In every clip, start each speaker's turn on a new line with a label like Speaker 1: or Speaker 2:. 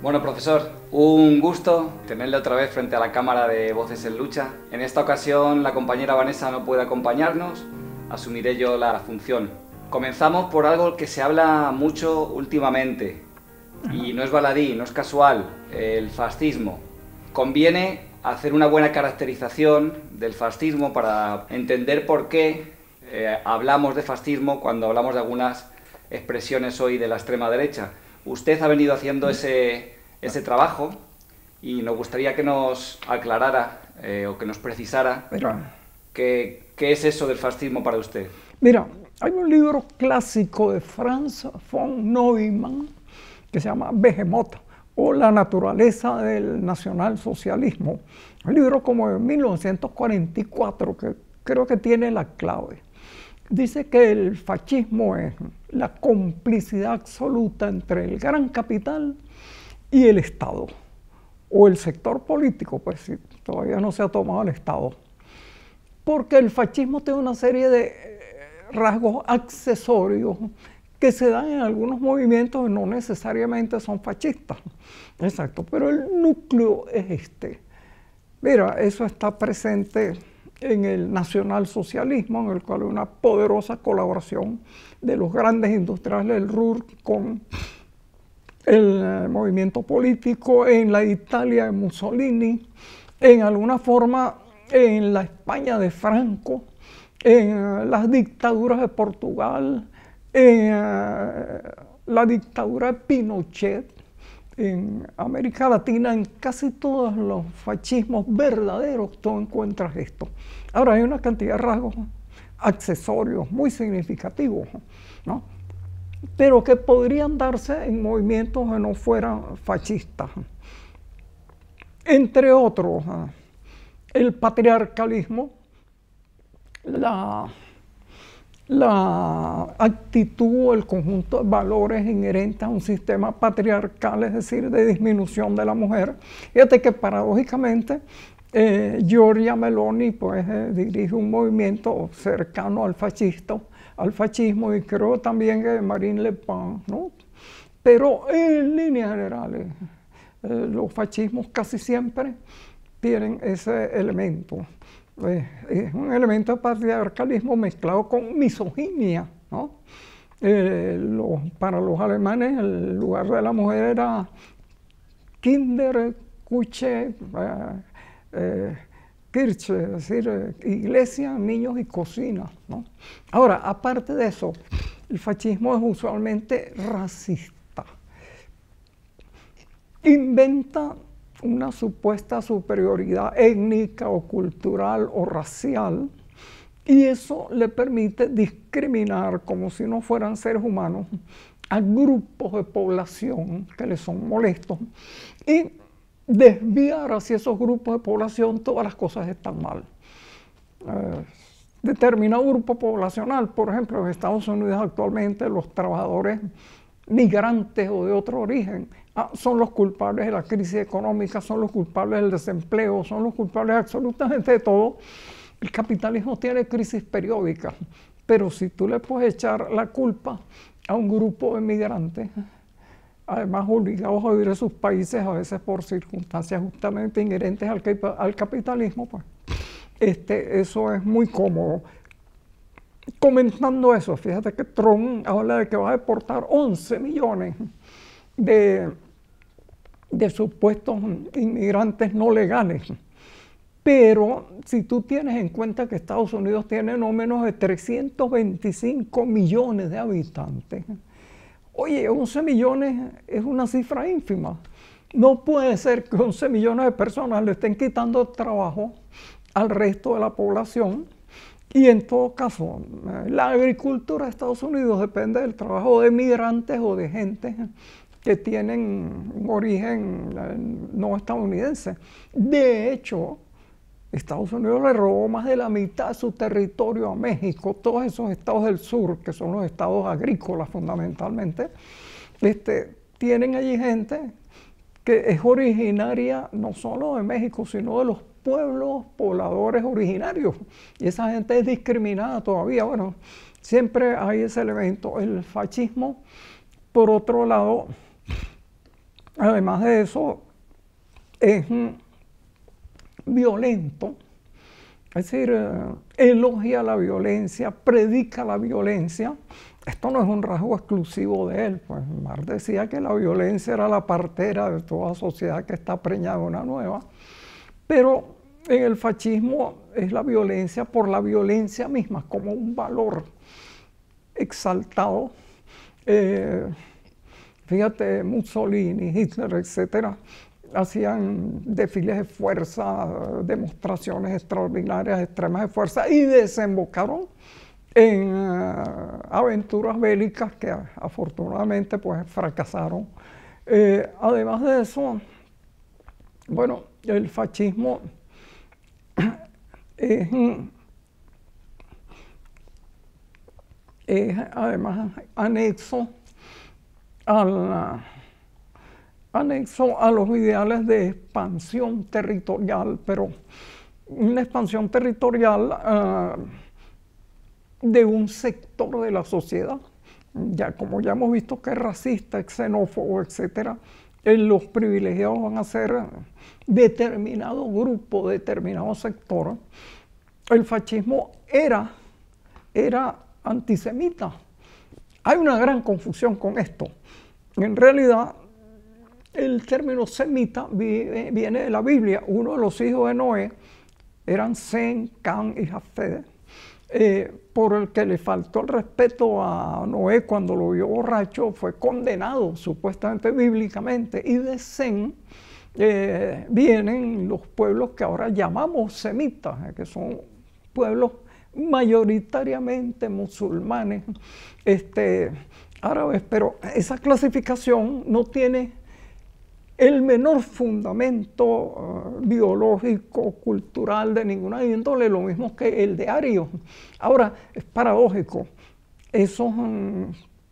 Speaker 1: Bueno, profesor, un gusto tenerle otra vez frente a la cámara de Voces en Lucha. En esta ocasión la compañera Vanessa no puede acompañarnos, asumiré yo la función. Comenzamos por algo que se habla mucho últimamente, y no es baladí, no es casual, el fascismo. Conviene hacer una buena caracterización del fascismo para entender por qué hablamos de fascismo cuando hablamos de algunas expresiones hoy de la extrema derecha. Usted ha venido haciendo ese trabajo y nos gustaría que nos aclarara o que nos precisara qué es eso del fascismo para usted.
Speaker 2: Mira, hay un libro clásico de Franz von Neumann que se llama Behemoth o La naturaleza del nacionalsocialismo. Un libro como de 1944 que creo que tiene la clave. Dice que el fascismo es la complicidad absoluta entre el gran capital y el Estado, o el sector político, pues si todavía no se ha tomado el Estado. Porque el fascismo tiene una serie de rasgos accesorios que se dan en algunos movimientos y no necesariamente son fascistas. Exacto, pero el núcleo es este. Mira, eso está presente en el nacionalsocialismo, en el cual hay una poderosa colaboración de los grandes industriales del Ruhr con el movimiento político, en la Italia de Mussolini, en alguna forma en la España de Franco, en las dictaduras de Portugal, en la dictadura de Pinochet, en América Latina, en casi todos los fascismos verdaderos, tú encuentras esto. Ahora, hay una cantidad de rasgos accesorios muy significativos, ¿no? Pero que podrían darse en movimientos que no fueran fascistas. Entre otros, el patriarcalismo, la actitud o el conjunto de valores inherentes a un sistema patriarcal, es decir, de disminución de la mujer. Fíjate que paradójicamente Giorgia Meloni pues, dirige un movimiento cercano al fascismo, y creo también que Marine Le Pen, ¿no? Pero en líneas generales, los fascismos casi siempre tienen ese elemento. Es un elemento de patriarcalismo mezclado con misoginia, ¿no? Para los alemanes el lugar de la mujer era Kinder, Küche, Kirche, es decir, iglesia, niños y cocina, ¿no? Ahora, aparte de eso, el fascismo es usualmente racista. Inventa una supuesta superioridad étnica o cultural o racial, y eso le permite discriminar como si no fueran seres humanos a grupos de población que le son molestos y desviar hacia esos grupos de población todas las cosas que están mal. Determinado grupo poblacional, por ejemplo, en Estados Unidos actualmente los trabajadores migrantes o de otro origen son los culpables de la crisis económica, son los culpables del desempleo, son los culpables absolutamente de todo. El capitalismo tiene crisis periódicas, pero si tú le puedes echar la culpa a un grupo de migrantes, además obligados a vivir en sus países, a veces por circunstancias justamente inherentes al capitalismo, pues eso es muy cómodo. Comentando eso, fíjate que Trump habla de que va a deportar 11 millones de supuestos inmigrantes no legales. Pero si tú tienes en cuenta que Estados Unidos tiene no menos de 325 millones de habitantes, oye, 11 millones es una cifra ínfima. No puede ser que 11 millones de personas le estén quitando trabajo al resto de la población. Y en todo caso, la agricultura de Estados Unidos depende del trabajo de migrantes o de gente que tienen un origen no estadounidense. De hecho, Estados Unidos le robó más de la mitad de su territorio a México. Todos esos estados del sur, que son los estados agrícolas fundamentalmente, tienen allí gente que es originaria no solo de México, sino de los pueblos pobladores originarios. Y esa gente es discriminada todavía. Bueno, siempre hay ese elemento. El fascismo, por otro lado, Además de eso, es violento, es decir, elogia la violencia, predica la violencia. Esto no es un rasgo exclusivo de él, pues Marx decía que la violencia era la partera de toda sociedad que está preñada de una nueva, pero en el fascismo es la violencia por la violencia misma, como un valor exaltado. Fíjate, Mussolini, Hitler, etcétera, hacían desfiles de fuerza, demostraciones extraordinarias, extremas de fuerza, y desembocaron en aventuras bélicas que afortunadamente pues fracasaron. Además de eso, bueno, el fascismo es además anexo a los ideales de expansión territorial, pero una expansión territorial de un sector de la sociedad. Como ya hemos visto que es racista, es xenófobo, etc., los privilegiados van a ser determinado grupo, determinado sector. El fascismo era antisemita. Hay una gran confusión con esto. En realidad, el término semita viene de la Biblia. Uno de los hijos de Noé eran Sem, Cam y Jafet, por el que le faltó el respeto a Noé cuando lo vio borracho, fue condenado supuestamente bíblicamente. Y de Sem vienen los pueblos que ahora llamamos semitas, que son pueblos mayoritariamente musulmanes, árabes, pero esa clasificación no tiene el menor fundamento biológico, cultural, de ninguna índole, lo mismo que el de arios. Ahora, es paradójico, esos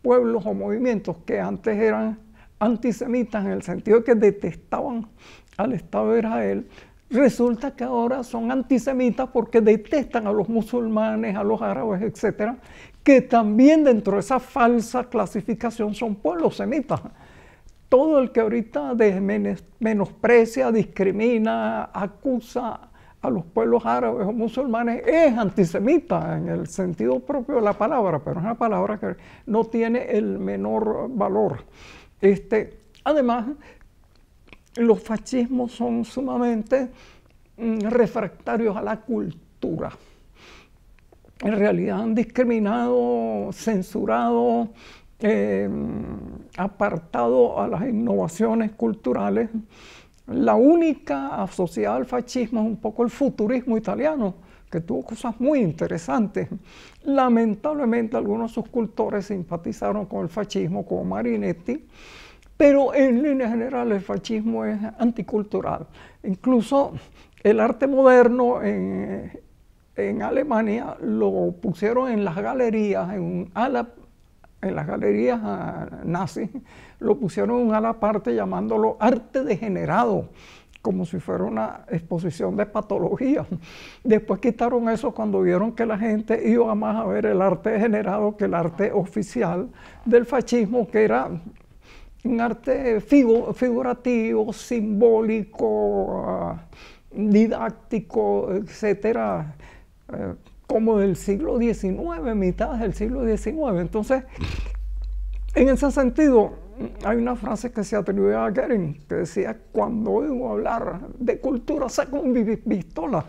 Speaker 2: pueblos o movimientos que antes eran antisemitas en el sentido de que detestaban al Estado de Israel, resulta que ahora son antisemitas porque detestan a los musulmanes, a los árabes, etcétera, que también dentro de esa falsa clasificación son pueblos semitas. Todo el que ahorita menosprecia, discrimina, acusa a los pueblos árabes o musulmanes es antisemita en el sentido propio de la palabra, pero es una palabra que no tiene el menor valor. Además, los fascismos son sumamente refractarios a la cultura. En realidad han discriminado, censurado, apartado a las innovaciones culturales. La única asociada al fascismo es un poco el futurismo italiano, que tuvo cosas muy interesantes. Lamentablemente algunos de sus cultores simpatizaron con el fascismo, como Marinetti, pero en líneas generales el fascismo es anticultural. Incluso el arte moderno en Alemania lo pusieron en las galerías, en las galerías nazis, lo pusieron en un ala aparte llamándolo arte degenerado, como si fuera una exposición de patología. Después quitaron eso cuando vieron que la gente iba más a ver el arte degenerado que el arte oficial del fascismo, que era un arte figurativo, simbólico, didáctico, etcétera, como del siglo XIX, mitad del siglo XIX. Entonces, en ese sentido, hay una frase que se atribuye a Goering, que decía: cuando oigo hablar de cultura saco mi pistola.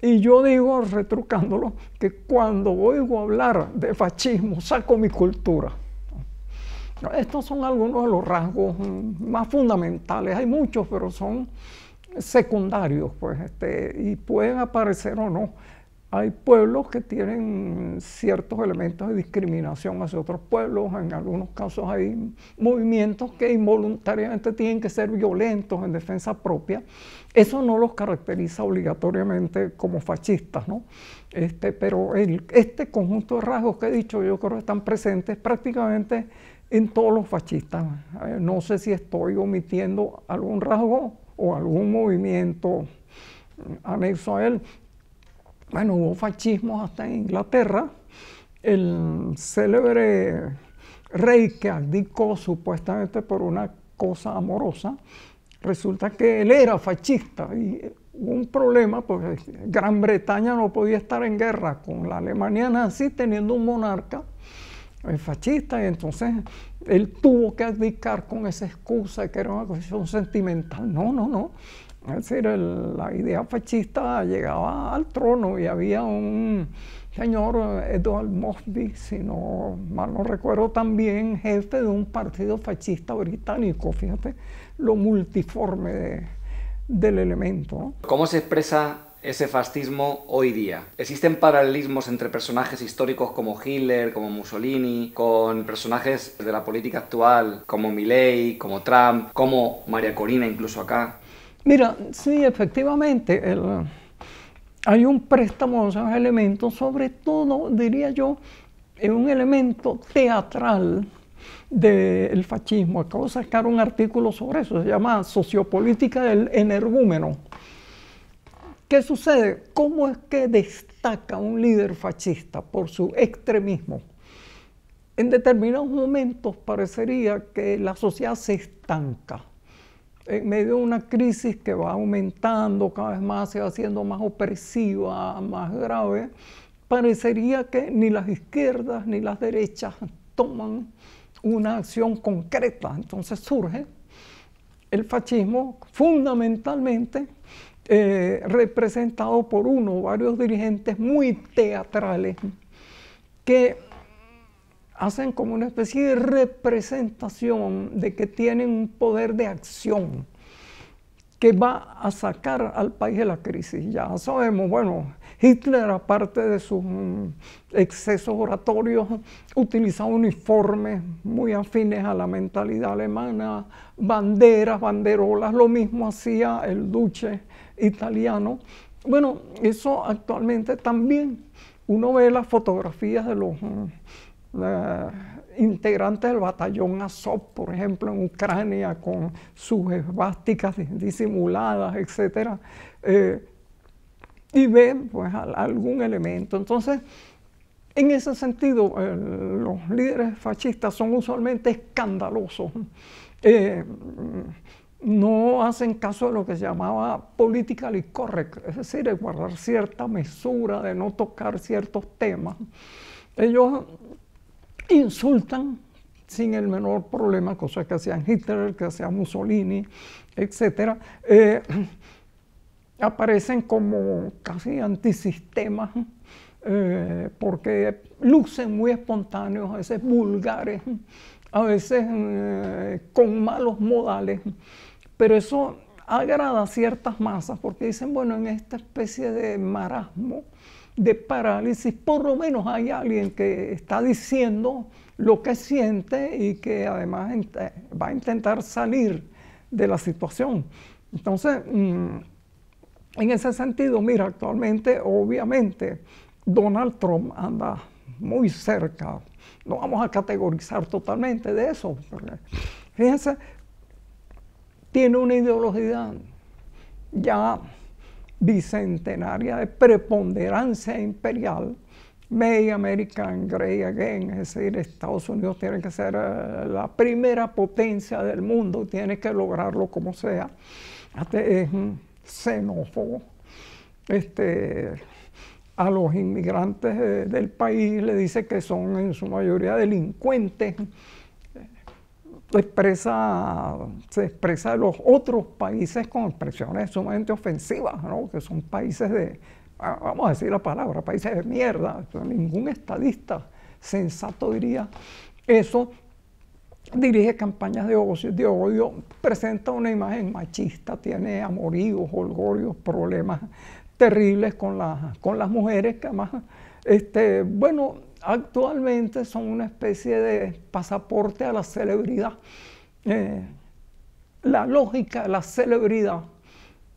Speaker 2: Y yo digo, retrucándolo, que cuando oigo hablar de fascismo saco mi cultura. Estos son algunos de los rasgos más fundamentales. Hay muchos, pero son secundarios, pues, y pueden aparecer o no. Hay pueblos que tienen ciertos elementos de discriminación hacia otros pueblos. En algunos casos hay movimientos que involuntariamente tienen que ser violentos en defensa propia. Eso no los caracteriza obligatoriamente como fascistas, ¿no? Pero este conjunto de rasgos que he dicho, yo creo que están presentes prácticamente en todos los fascistas. No sé si estoy omitiendo algún rasgo o algún movimiento anexo a él. Bueno, hubo fascismos hasta en Inglaterra. El célebre rey que abdicó supuestamente por una cosa amorosa. Resulta que él era fascista y hubo un problema porque Gran Bretaña no podía estar en guerra con la Alemania nazi teniendo un monarca fascista, y entonces él tuvo que abdicar con esa excusa de que era una cuestión sentimental. No. Es decir, la idea fascista llegaba al trono y había un señor, Edward Mosby, si no mal no recuerdo, también jefe de un partido fascista británico. Fíjate lo multiforme del elemento, ¿no?
Speaker 1: ¿Cómo se expresa ese fascismo hoy día? ¿Existen paralelismos entre personajes históricos como Hitler, como Mussolini, con personajes de la política actual como Milei, como Trump, como María Corina incluso acá?
Speaker 2: Mira, sí, efectivamente, hay un préstamo de esos elementos, sobre todo, diría yo, en un elemento teatral del fascismo. Acabo de sacar un artículo sobre eso, se llama Sociopolítica del Energúmeno. ¿Qué sucede? ¿Cómo es que destaca un líder fascista? Por su extremismo. En determinados momentos parecería que la sociedad se estanca. En medio de una crisis que va aumentando cada vez más, se va haciendo más opresiva, más grave, parecería que ni las izquierdas ni las derechas toman una acción concreta. Entonces surge el fascismo fundamentalmente representado por uno o varios dirigentes muy teatrales que hacen como una especie de representación de que tienen un poder de acción que va a sacar al país de la crisis. Ya sabemos, bueno, Hitler, aparte de sus excesos oratorios, utilizaba uniformes muy afines a la mentalidad alemana, banderas, banderolas, lo mismo hacía el duce italiano. Bueno, eso actualmente también, uno ve las fotografías de los integrantes del batallón Azov, por ejemplo, en Ucrania, con sus esvásticas disimuladas, etc. Y ven pues algún elemento. Entonces, en ese sentido, los líderes fascistas son usualmente escandalosos. No hacen caso de lo que se llamaba politically correct, es decir, de guardar cierta mesura, de no tocar ciertos temas. Ellos insultan sin el menor problema, cosas que hacían Hitler, que hacían Mussolini, etc. Aparecen como casi antisistemas, porque lucen muy espontáneos, a veces vulgares, a veces con malos modales, pero eso agrada a ciertas masas porque dicen, bueno, en esta especie de marasmo, de parálisis, por lo menos hay alguien que está diciendo lo que siente y que además va a intentar salir de la situación. Entonces, en ese sentido, mira, actualmente, obviamente, Donald Trump anda muy cerca. No vamos a categorizar totalmente de eso. Fíjense, tiene una ideología ya bicentenaria de preponderancia imperial, Make America Great Again, es decir, Estados Unidos tiene que ser la primera potencia del mundo, tiene que lograrlo como sea. Es xenófobo. A los inmigrantes del país le dice que son en su mayoría delincuentes. Se expresa de los otros países con expresiones sumamente ofensivas, ¿no? Que son países de, vamos a decir la palabra, países de mierda. Ningún estadista sensato diría eso. Dirige campañas de odio, presenta una imagen machista, tiene amoríos, holgorios, problemas terribles con las mujeres, que además, bueno, actualmente son una especie de pasaporte a la celebridad. La lógica de la celebridad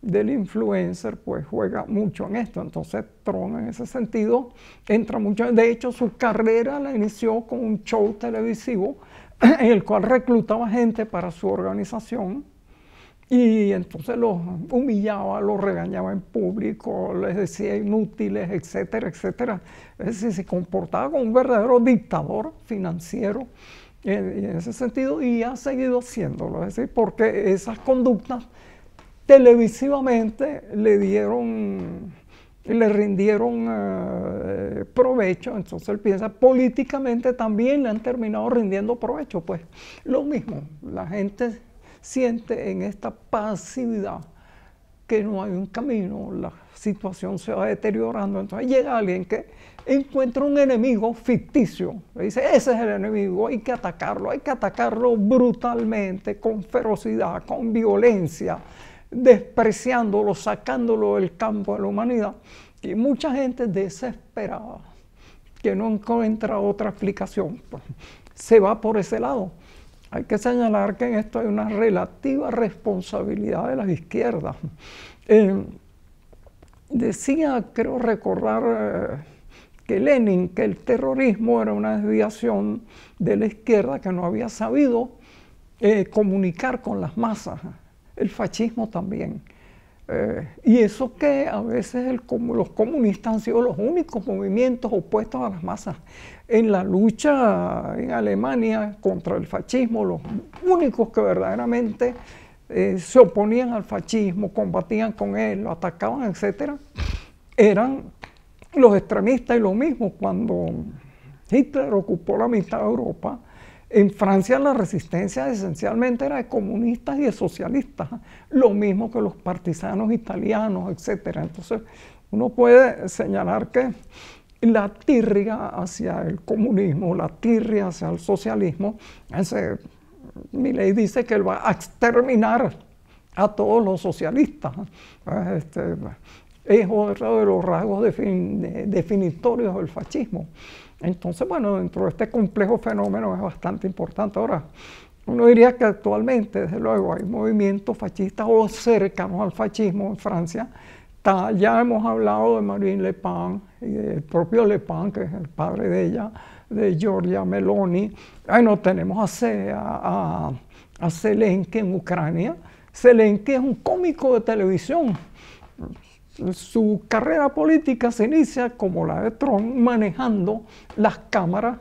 Speaker 2: del influencer pues juega mucho en esto. Entonces Trump en ese sentido entra mucho. De hecho, su carrera la inició con un show televisivo en el cual reclutaba gente para su organización y entonces los humillaba, los regañaba en público, les decía inútiles, etcétera, etcétera. Es decir, se comportaba como un verdadero dictador financiero en ese sentido, y ha seguido haciéndolo, es decir, porque esas conductas televisivamente le rindieron provecho. Entonces él piensa, políticamente también le han terminado rindiendo provecho. Pues lo mismo, la gente siente en esta pasividad que no hay un camino, la situación se va deteriorando. Entonces llega alguien que encuentra un enemigo ficticio, le dice, ese es el enemigo, hay que atacarlo brutalmente, con ferocidad, con violencia, despreciándolo, sacándolo del campo de la humanidad. Y mucha gente desesperada, que no encuentra otra explicación, pues, se va por ese lado. Hay que señalar que en esto hay una relativa responsabilidad de las izquierdas. Decía, creo recordar, que Lenin, que el terrorismo era una desviación de la izquierda que no había sabido comunicar con las masas. El fascismo también. Y eso que a veces los comunistas han sido los únicos movimientos opuestos a las masas. En la lucha en Alemania contra el fascismo, los únicos que verdaderamente se oponían al fascismo, combatían con él, lo atacaban, etc., eran los extremistas. Y lo mismo cuando Hitler ocupó la mitad de Europa, en Francia la resistencia esencialmente era de comunistas y de socialistas, lo mismo que los partisanos italianos, etc. Entonces uno puede señalar que la tirria hacia el comunismo, la tirria hacia el socialismo, Milei dice que él va a exterminar a todos los socialistas. Es otro de los rasgos definitorios del fascismo. Entonces, bueno, dentro de este complejo fenómeno es bastante importante. Ahora, uno diría que actualmente, desde luego, hay movimientos fascistas o cercanos al fascismo en Francia. Ya hemos hablado de Marine Le Pen y del propio Le Pen, que es el padre de ella, de Giorgia Meloni. Bueno, tenemos a Zelensky en Ucrania. Zelensky es un cómico de televisión. Su carrera política se inicia como la de Trump, manejando las cámaras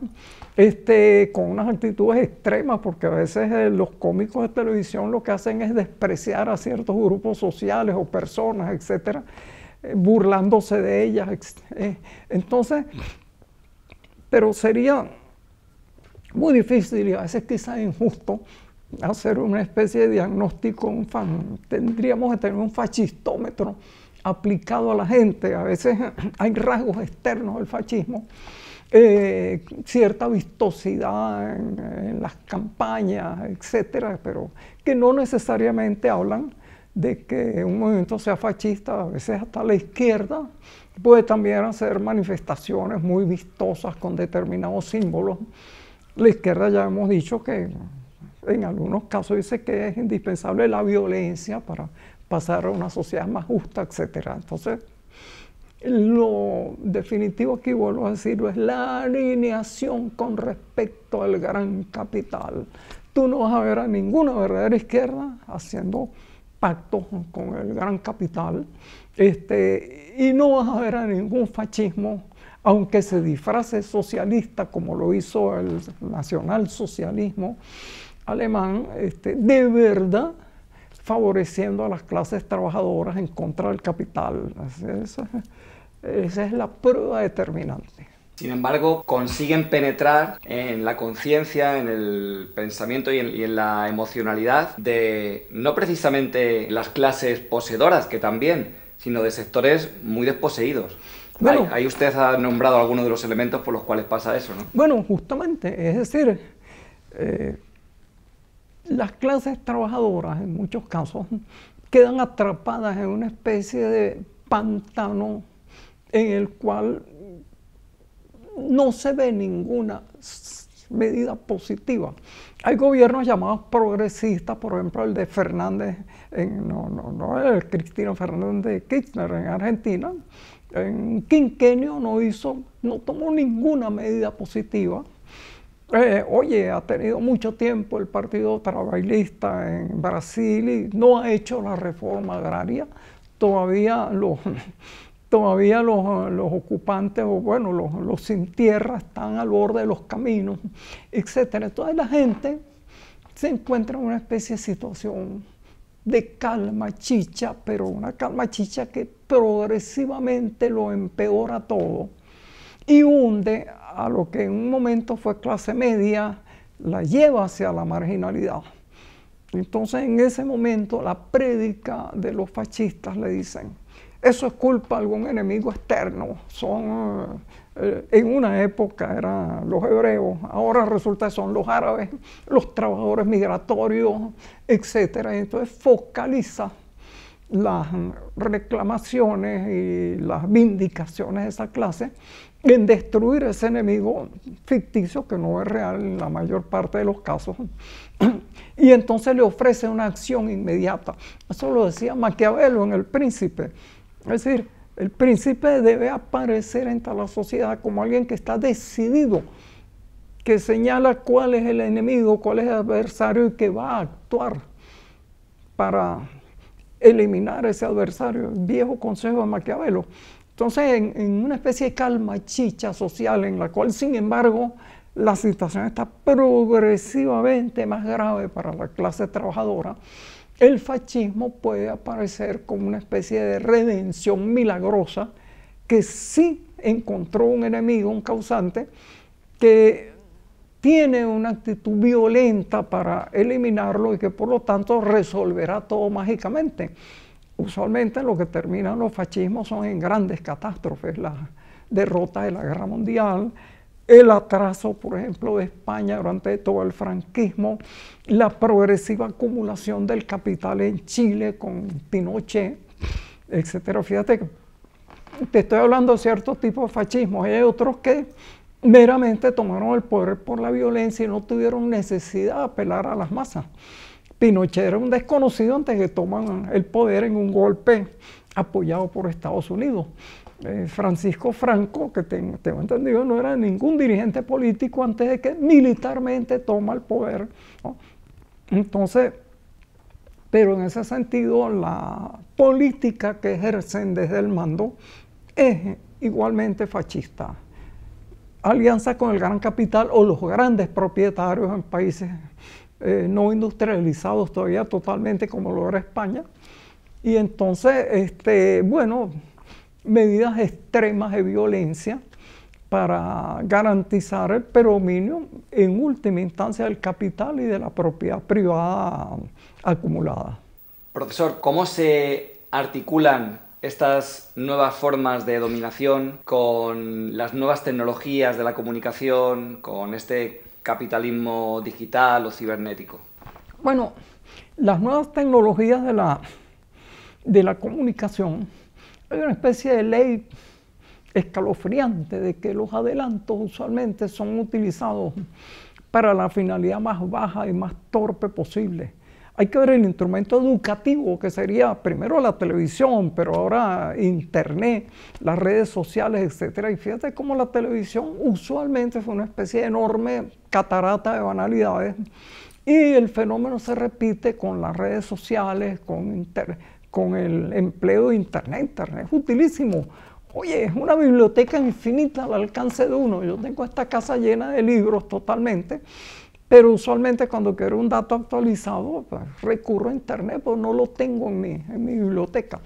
Speaker 2: con unas actitudes extremas, porque a veces los cómicos de televisión lo que hacen es despreciar a ciertos grupos sociales o personas, etcétera, burlándose de ellas. Entonces, pero sería muy difícil y a veces quizás injusto hacer una especie de diagnóstico, tendríamos que tener un fascistómetro aplicado a la gente. A veces hay rasgos externos del fascismo, cierta vistosidad en las campañas, etcétera, pero que no necesariamente hablan de que un movimiento sea fascista. A veces hasta la izquierda puede también hacer manifestaciones muy vistosas con determinados símbolos. La izquierda, ya hemos dicho que en algunos casos dice que es indispensable la violencia para pasar a una sociedad más justa, etc. Entonces, lo definitivo aquí, vuelvo a decirlo, es la alineación con respecto al gran capital. Tú no vas a ver a ninguna verdadera izquierda haciendo pactos con el gran capital, y no vas a ver a ningún fascismo, aunque se disfrace socialista como lo hizo el nacionalsocialismo alemán, de verdad favoreciendo a las clases trabajadoras en contra del capital. Esa es la prueba determinante.
Speaker 1: Sin embargo, consiguen penetrar en la conciencia, en el pensamiento y en la emocionalidad de no precisamente las clases poseedoras, que también, sino de sectores muy desposeídos. Bueno, ahí usted ha nombrado algunos de los elementos por los cuales pasa eso, ¿no?
Speaker 2: Bueno, justamente, es decir, las clases trabajadoras en muchos casos quedan atrapadas en una especie de pantano en el cual no se ve ninguna medida positiva. Hay gobiernos llamados progresistas, por ejemplo el de Fernández, no el Cristina Fernández de Kirchner en Argentina, en un quinquenio no tomó ninguna medida positiva. Ha tenido mucho tiempo el Partido Trabalhista en Brasil y no ha hecho la reforma agraria. Todavía todavía los ocupantes, o bueno, los sin tierra están al borde de los caminos, etc. Entonces la gente se encuentra en una especie de situación de calma chicha, pero una calma chicha que progresivamente lo empeora todo y hunde a lo que en un momento fue clase media, la lleva hacia la marginalidad. Entonces en ese momento la prédica de los fascistas le dicen: eso es culpa de algún enemigo externo. En una época eran los hebreos, ahora resulta que son los árabes, los trabajadores migratorios, etc. Entonces focaliza las reclamaciones y las vindicaciones de esa clase en destruir ese enemigo ficticio que no es real en la mayor parte de los casos. Y entonces le ofrece una acción inmediata. Eso lo decía Maquiavelo en El Príncipe. Es decir, el príncipe debe aparecer entre la sociedad como alguien que está decidido, que señala cuál es el enemigo, cuál es el adversario y que va a actuar para eliminar ese adversario. El viejo consejo de Maquiavelo. Entonces, en una especie de calma chicha social en la cual, sin embargo, la situación está progresivamente más grave para la clase trabajadora, el fascismo puede aparecer como una especie de redención milagrosa que sí encontró un enemigo, un causante, que tiene una actitud violenta para eliminarlo y que por lo tanto resolverá todo mágicamente. Usualmente lo que terminan los fascismos son en grandes catástrofes, la derrota de la Guerra Mundial, el atraso, por ejemplo, de España durante todo el franquismo, la progresiva acumulación del capital en Chile con Pinochet, etc. Fíjate que te estoy hablando de ciertos tipos de fascismo. Hay otros que meramente tomaron el poder por la violencia y no tuvieron necesidad de apelar a las masas. Pinochet era un desconocido antes de que toman el poder en un golpe apoyado por Estados Unidos. Francisco Franco, que tengo entendido, no era ningún dirigente político antes de que militarmente toma el poder, ¿no? Entonces, pero en ese sentido, la política que ejercen desde el mando es igualmente fascista. Alianza con el gran capital o los grandes propietarios en países no industrializados todavía totalmente como lo era España. Y entonces, bueno, medidas extremas de violencia para garantizar el predominio en última instancia del capital y de la propiedad privada acumulada.
Speaker 1: Profesor, ¿cómo se articulan estas nuevas formas de dominación con las nuevas tecnologías de la comunicación, con este capitalismo digital o cibernético?
Speaker 2: Bueno, las nuevas tecnologías de la comunicación, hay una especie de ley escalofriante de que los adelantos usualmente son utilizados para la finalidad más baja y más torpe posible. Hay que ver el instrumento educativo, que sería primero la televisión, pero ahora internet, las redes sociales, etc. Y fíjate cómo la televisión usualmente fue una especie de enorme catarata de banalidades, y el fenómeno se repite con las redes sociales, con el empleo de internet. Internet es utilísimo. Oye, es una biblioteca infinita al alcance de uno. Yo tengo esta casa llena de libros totalmente, pero usualmente cuando quiero un dato actualizado, pues recurro a internet, pues no lo tengo en mi biblioteca.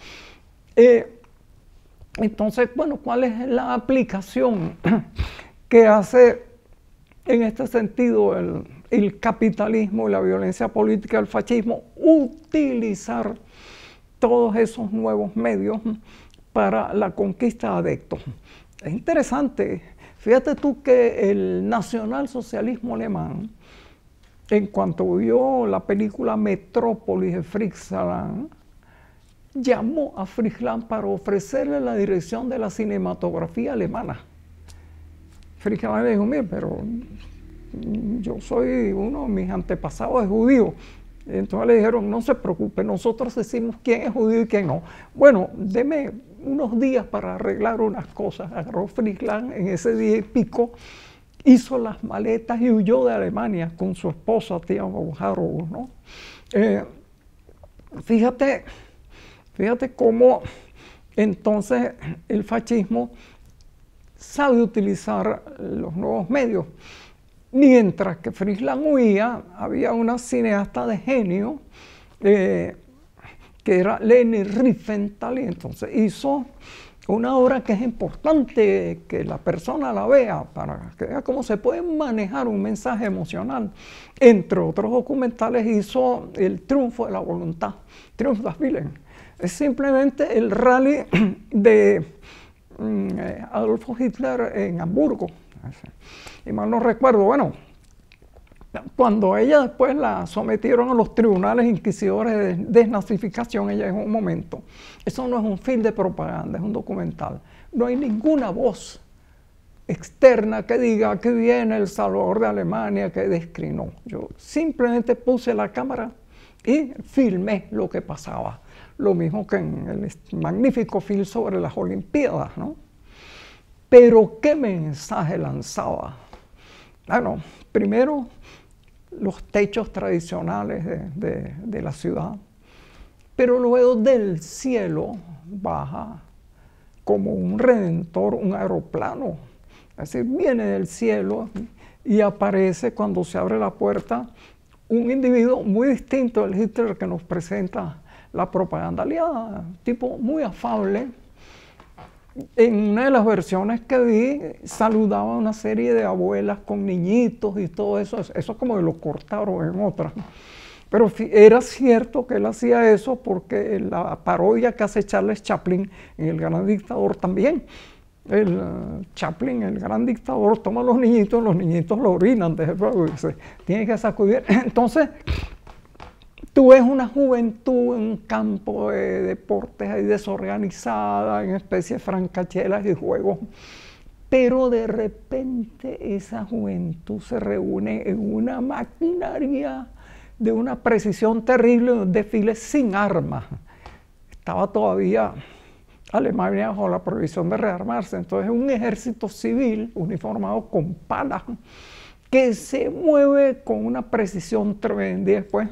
Speaker 2: Entonces, bueno, ¿cuál es la aplicación que hace en este sentido el capitalismo y la violencia política del fascismo? Utilizar todos esos nuevos medios para la conquista de adeptos. Es interesante, fíjate tú que el nacionalsocialismo alemán, en cuanto vio la película Metrópolis de Fritz Lang, llamó a Fritz Lang para ofrecerle la dirección de la cinematografía alemana. Fritz Lang le dijo: mire, pero yo soy uno de mis antepasados es judío. Entonces le dijeron: no se preocupe, nosotros decimos quién es judío y quién no. Bueno, deme unos días para arreglar unas cosas. Agarró Fritz Lang en ese día y pico, hizo las maletas y huyó de Alemania con su esposa, tía Bauhaus, ¿no? Fíjate cómo Entonces el fascismo sabe utilizar los nuevos medios. Mientras que Frisland huía, había una cineasta de genio que era Leni Riefenstahl, y entonces hizo una obra que es importante que la persona la vea para que vea cómo se puede manejar un mensaje emocional. Entre otros documentales hizo El triunfo de la voluntad, Triumph des Willens. Es simplemente el rally de Adolfo Hitler en Hamburgo. Y mal no recuerdo, bueno, cuando ella después la sometieron a los tribunales inquisidores de desnazificación, ella en un momento, eso no es un film de propaganda, es un documental. No hay ninguna voz externa que diga que viene el Salvador de Alemania, que descrinó. Yo simplemente puse la cámara y filmé lo que pasaba. Lo mismo que en el magnífico film sobre las Olimpiadas, ¿no? Pero ¿qué mensaje lanzaba? Bueno, primero, los techos tradicionales de la ciudad, pero luego del cielo baja como un redentor, un aeroplano. Es decir, viene del cielo y aparece cuando se abre la puerta un individuo muy distinto del Hitler que nos presenta la propaganda aliada, tipo muy afable. En una de las versiones que vi, saludaba a una serie de abuelas con niñitos y todo eso. Eso como que lo cortaron en otras. Pero era cierto que él hacía eso porque la parodia que hace Charles Chaplin en El Gran Dictador también. Chaplin, el gran dictador, toma a los niñitos lo orinan, se tiene que sacudir. Entonces, tú ves una juventud en un campo de deportes ahí desorganizada, en especie de francachelas y juegos, pero de repente esa juventud se reúne en una maquinaria de una precisión terrible, un desfile sin armas. Estaba todavía Alemania bajo la prohibición de rearmarse, entonces un ejército civil uniformado con palas que se mueve con una precisión tremenda, y después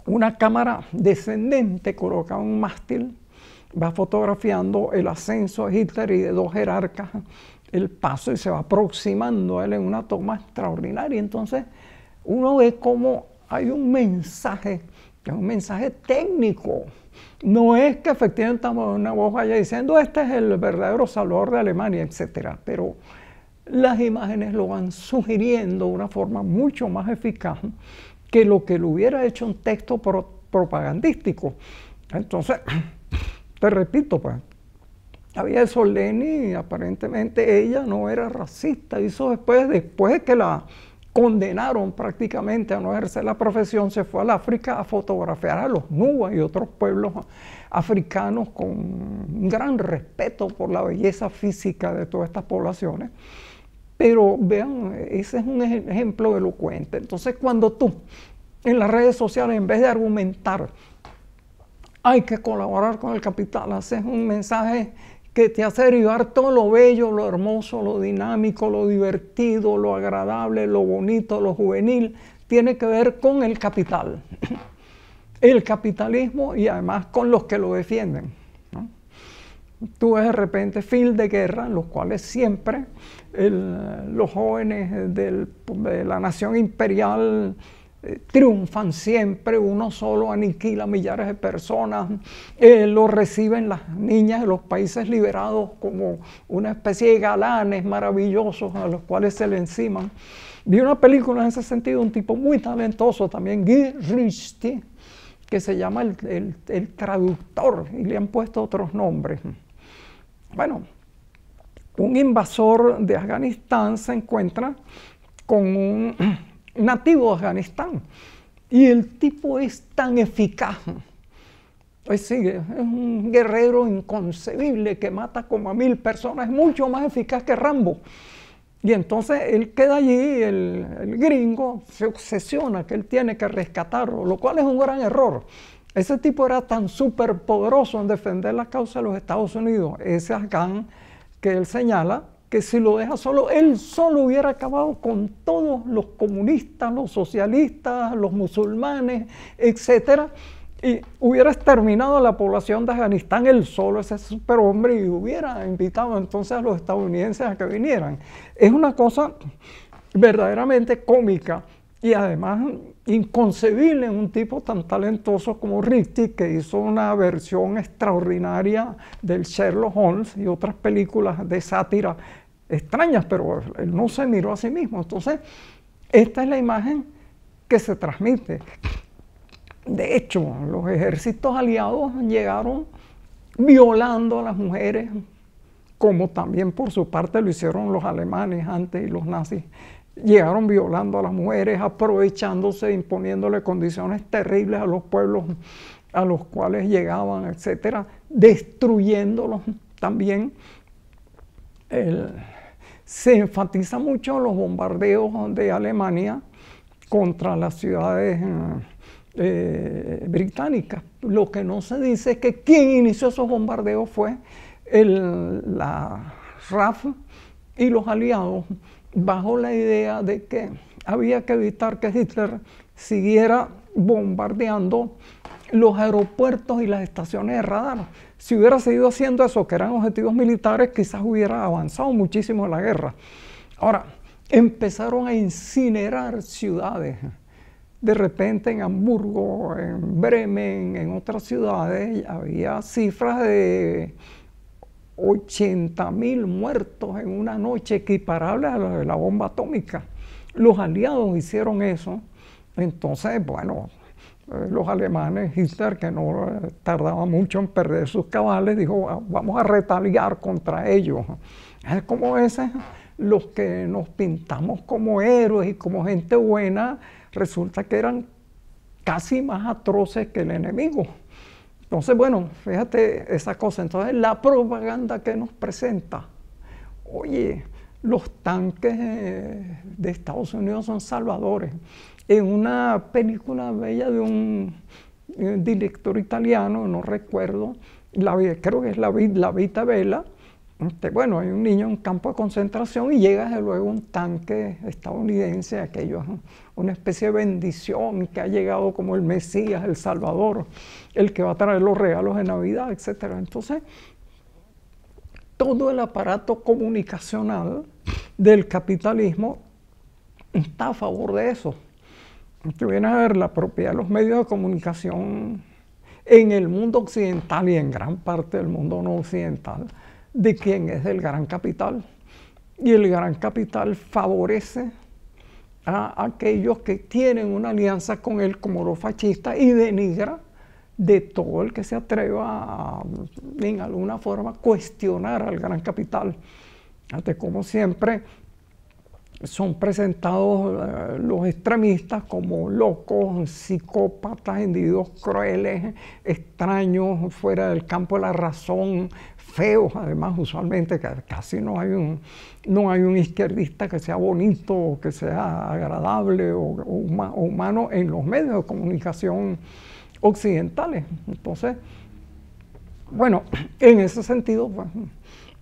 Speaker 2: una cámara descendente colocada en un mástil va fotografiando el ascenso de Hitler y de dos jerarcas, el paso, y se va aproximando a él en una toma extraordinaria. Entonces uno ve cómo hay un mensaje, que es un mensaje técnico. No es que efectivamente una voz vaya diciendo este es el verdadero Salvador de Alemania, etc. Pero las imágenes lo van sugiriendo de una forma mucho más eficaz que lo que lo hubiera hecho un texto propagandístico. Entonces, te repito, pues, había eso Leni, y aparentemente ella no era racista. Hizo después de que la condenaron prácticamente a no ejercer la profesión, se fue al África a fotografiar a los Nuba y otros pueblos africanos con un gran respeto por la belleza física de todas estas poblaciones. Pero vean, ese es un ejemplo elocuente. Entonces, cuando tú en las redes sociales, en vez de argumentar, hay que colaborar con el capital, haces un mensaje que te hace derivar todo lo bello, lo hermoso, lo dinámico, lo divertido, lo agradable, lo bonito, lo juvenil, tiene que ver con el capital. El capitalismo y además con los que lo defienden, ¿no? Tú ves de repente film de guerra en los cuales siempre los jóvenes de la nación imperial triunfan siempre, uno solo aniquila millares de personas, lo reciben las niñas de los países liberados como una especie de galanes maravillosos a los cuales se le enciman. Vi una película en ese sentido, un tipo muy talentoso también, Guy Ritchie, que se llama el traductor, y le han puesto otros nombres. Bueno, un invasor de Afganistán se encuentra con un nativo de Afganistán y el tipo es tan eficaz, es un guerrero inconcebible que mata como a 1000 personas, es mucho más eficaz que Rambo. Y entonces él queda allí, el gringo se obsesiona que él tiene que rescatarlo, lo cual es un gran error. Ese tipo era tan súper poderoso en defender la causa de los Estados Unidos, ese afgán que él señala, que si lo deja solo, él solo hubiera acabado con todos los comunistas, los socialistas, los musulmanes, etc. y hubiera exterminado a la población de Afganistán él solo, ese superhombre, y hubiera invitado entonces a los estadounidenses a que vinieran. Es una cosa verdaderamente cómica y además inconcebible en un tipo tan talentoso como Ritchie, que hizo una versión extraordinaria del Sherlock Holmes y otras películas de sátira extrañas, pero él no se miró a sí mismo. Entonces, esta es la imagen que se transmite. De hecho, los ejércitos aliados llegaron violando a las mujeres, como también por su parte lo hicieron los alemanes antes y los nazis. Llegaron violando a las mujeres, aprovechándose, imponiéndole condiciones terribles a los pueblos a los cuales llegaban, etcétera, destruyéndolos también. Se enfatiza mucho los bombardeos de Alemania contra las ciudades británicas. Lo que no se dice es que quien inició esos bombardeos fue la RAF y los aliados, bajo la idea de que había que evitar que Hitler siguiera bombardeando los aeropuertos y las estaciones de radar. Si hubiera seguido haciendo eso, que eran objetivos militares, quizás hubiera avanzado muchísimo en la guerra. Ahora, empezaron a incinerar ciudades. De repente en Hamburgo, en Bremen, en otras ciudades, había cifras de 80.000 muertos en una noche, equiparables a la bomba atómica. Los aliados hicieron eso. Entonces, bueno, los alemanes, Hitler, que no tardaba mucho en perder sus cabales, dijo, vamos a retaliar contra ellos. Es como ese, los que nos pintamos como héroes y como gente buena, resulta que eran casi más atroces que el enemigo. Entonces, bueno, fíjate esa cosa. Entonces, la propaganda que nos presenta, oye, los tanques de Estados Unidos son salvadores. En una película bella de un director italiano, no recuerdo, creo que es La Vita Bella, bueno, hay un niño en un campo de concentración y llega desde luego un tanque estadounidense, aquello es una especie de bendición, que ha llegado como el Mesías, el Salvador, el que va a traer los regalos de Navidad, etc. Entonces, todo el aparato comunicacional del capitalismo está a favor de eso. Tú vienes a ver la propiedad de los medios de comunicación en el mundo occidental y en gran parte del mundo no occidental, de quién es el gran capital. Y el gran capital favorece a aquellos que tienen una alianza con él como los fascistas y denigra de todo el que se atreva a, en alguna forma, cuestionar al gran capital. Como siempre, son presentados los extremistas como locos, psicópatas, individuos crueles, extraños, fuera del campo de la razón, feos, además, usualmente, que casi no hay un izquierdista que sea bonito, que sea agradable o humano en los medios de comunicación occidentales. Entonces, bueno, en ese sentido, pues,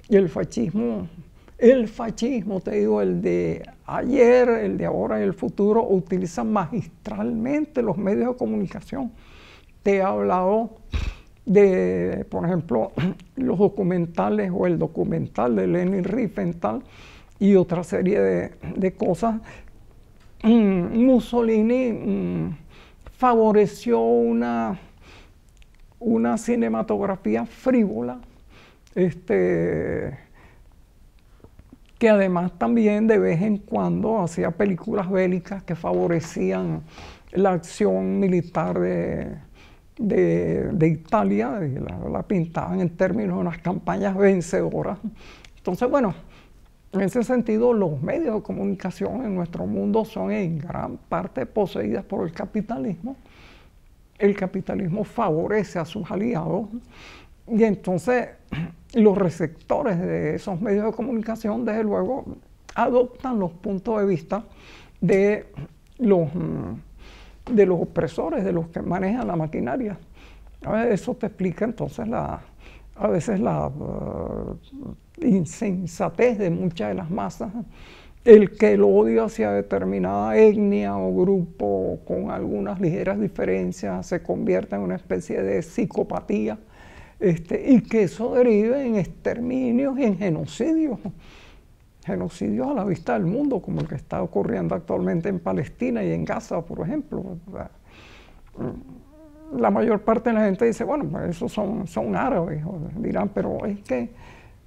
Speaker 2: el fascismo, te digo, el de ayer, el de ahora y el futuro, utiliza magistralmente los medios de comunicación. Te he hablado de, por ejemplo, los documentales o el documental de Leni Riefenstahl y otra serie de cosas. Mussolini favoreció una cinematografía frívola, que además también de vez en cuando hacía películas bélicas que favorecían la acción militar de Italia, y la pintaban en términos de unas campañas vencedoras. Entonces, bueno, en ese sentido, los medios de comunicación en nuestro mundo son en gran parte poseídos por el capitalismo. El capitalismo favorece a sus aliados y entonces los receptores de esos medios de comunicación, desde luego, adoptan los puntos de vista de los opresores, de los que manejan la maquinaria. Eso te explica entonces a veces la insensatez de muchas de las masas el que el odio hacia determinada etnia o grupo con algunas ligeras diferencias se convierta en una especie de psicopatía, y que eso derive en exterminios y en genocidios. Genocidios a la vista del mundo, como el que está ocurriendo actualmente en Palestina y en Gaza, por ejemplo. O sea, la mayor parte de la gente dice, bueno, pues esos son árabes, o dirán, pero es que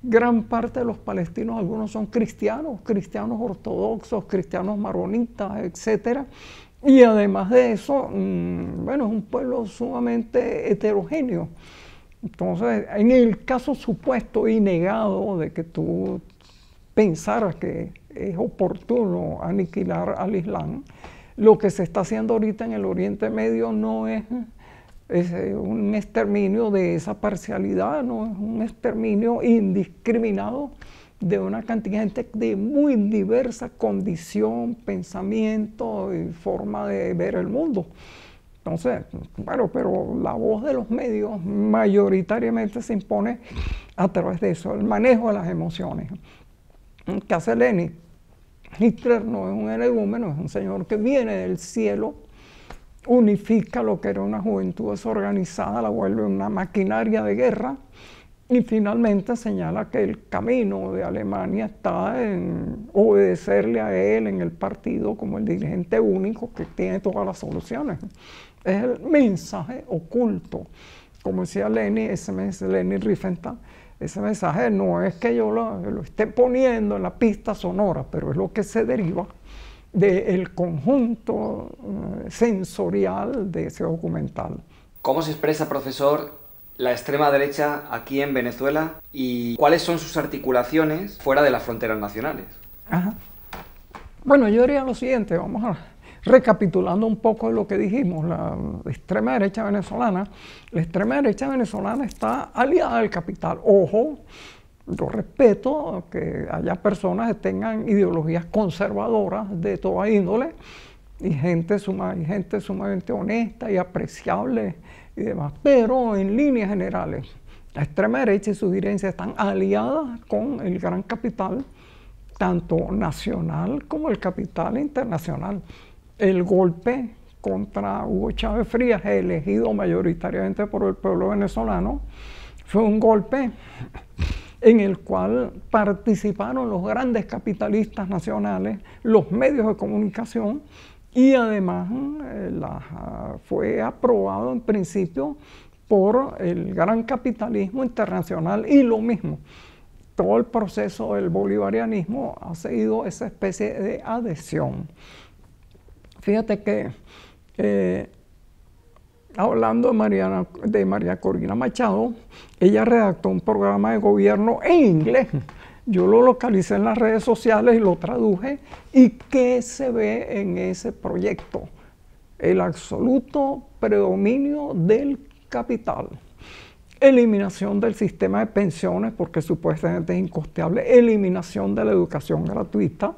Speaker 2: gran parte de los palestinos, algunos son cristianos, cristianos ortodoxos, cristianos maronitas, etc. Y además de eso, bueno, es un pueblo sumamente heterogéneo. Entonces, en el caso supuesto y negado de que tú pensaras que es oportuno aniquilar al Islam, lo que se está haciendo ahorita en el Oriente Medio no es un exterminio de esa parcialidad, no es un exterminio indiscriminado de una cantidad de gente de muy diversa condición, pensamiento y forma de ver el mundo. Entonces, bueno, pero la voz de los medios mayoritariamente se impone a través de eso, el manejo de las emociones. ¿Qué hace Lenin? Hitler no es un energúmeno, es un señor que viene del cielo, unifica lo que era una juventud desorganizada, la vuelve una maquinaria de guerra y finalmente señala que el camino de Alemania está en obedecerle a él en el partido como el dirigente único que tiene todas las soluciones. Es el mensaje oculto. Como decía Lenin, Lenin Riefenstahl, ese mensaje no es que yo lo esté poniendo en la pista sonora, pero es lo que se deriva del conjunto sensorial de ese documental.
Speaker 1: ¿Cómo se expresa, profesor, la extrema derecha aquí en Venezuela y cuáles son sus articulaciones fuera de las fronteras nacionales?
Speaker 2: Ajá. Bueno, yo diría lo siguiente, vamos a recapitulando un poco de lo que dijimos, la extrema derecha venezolana. La extrema derecha venezolana está aliada al capital. Ojo, yo respeto que haya personas que tengan ideologías conservadoras de toda índole y gente sumamente honesta y apreciable y demás, pero en líneas generales, la extrema derecha y sus dirigencias están aliadas con el gran capital, tanto nacional como el capital internacional. El golpe contra Hugo Chávez Frías, elegido mayoritariamente por el pueblo venezolano, fue un golpe en el cual participaron los grandes capitalistas nacionales, los medios de comunicación, y además fue aprobado en principio por el gran capitalismo internacional y lo mismo. Todo el proceso del bolivarianismo ha seguido esa especie de adhesión. Fíjate que hablando de María Corina Machado, ella redactó un programa de gobierno en inglés. Yo lo localicé en las redes sociales y lo traduje. ¿Y qué se ve en ese proyecto? El absoluto predominio del capital. Eliminación del sistema de pensiones, porque supuestamente es incosteable. Eliminación de la educación gratuita.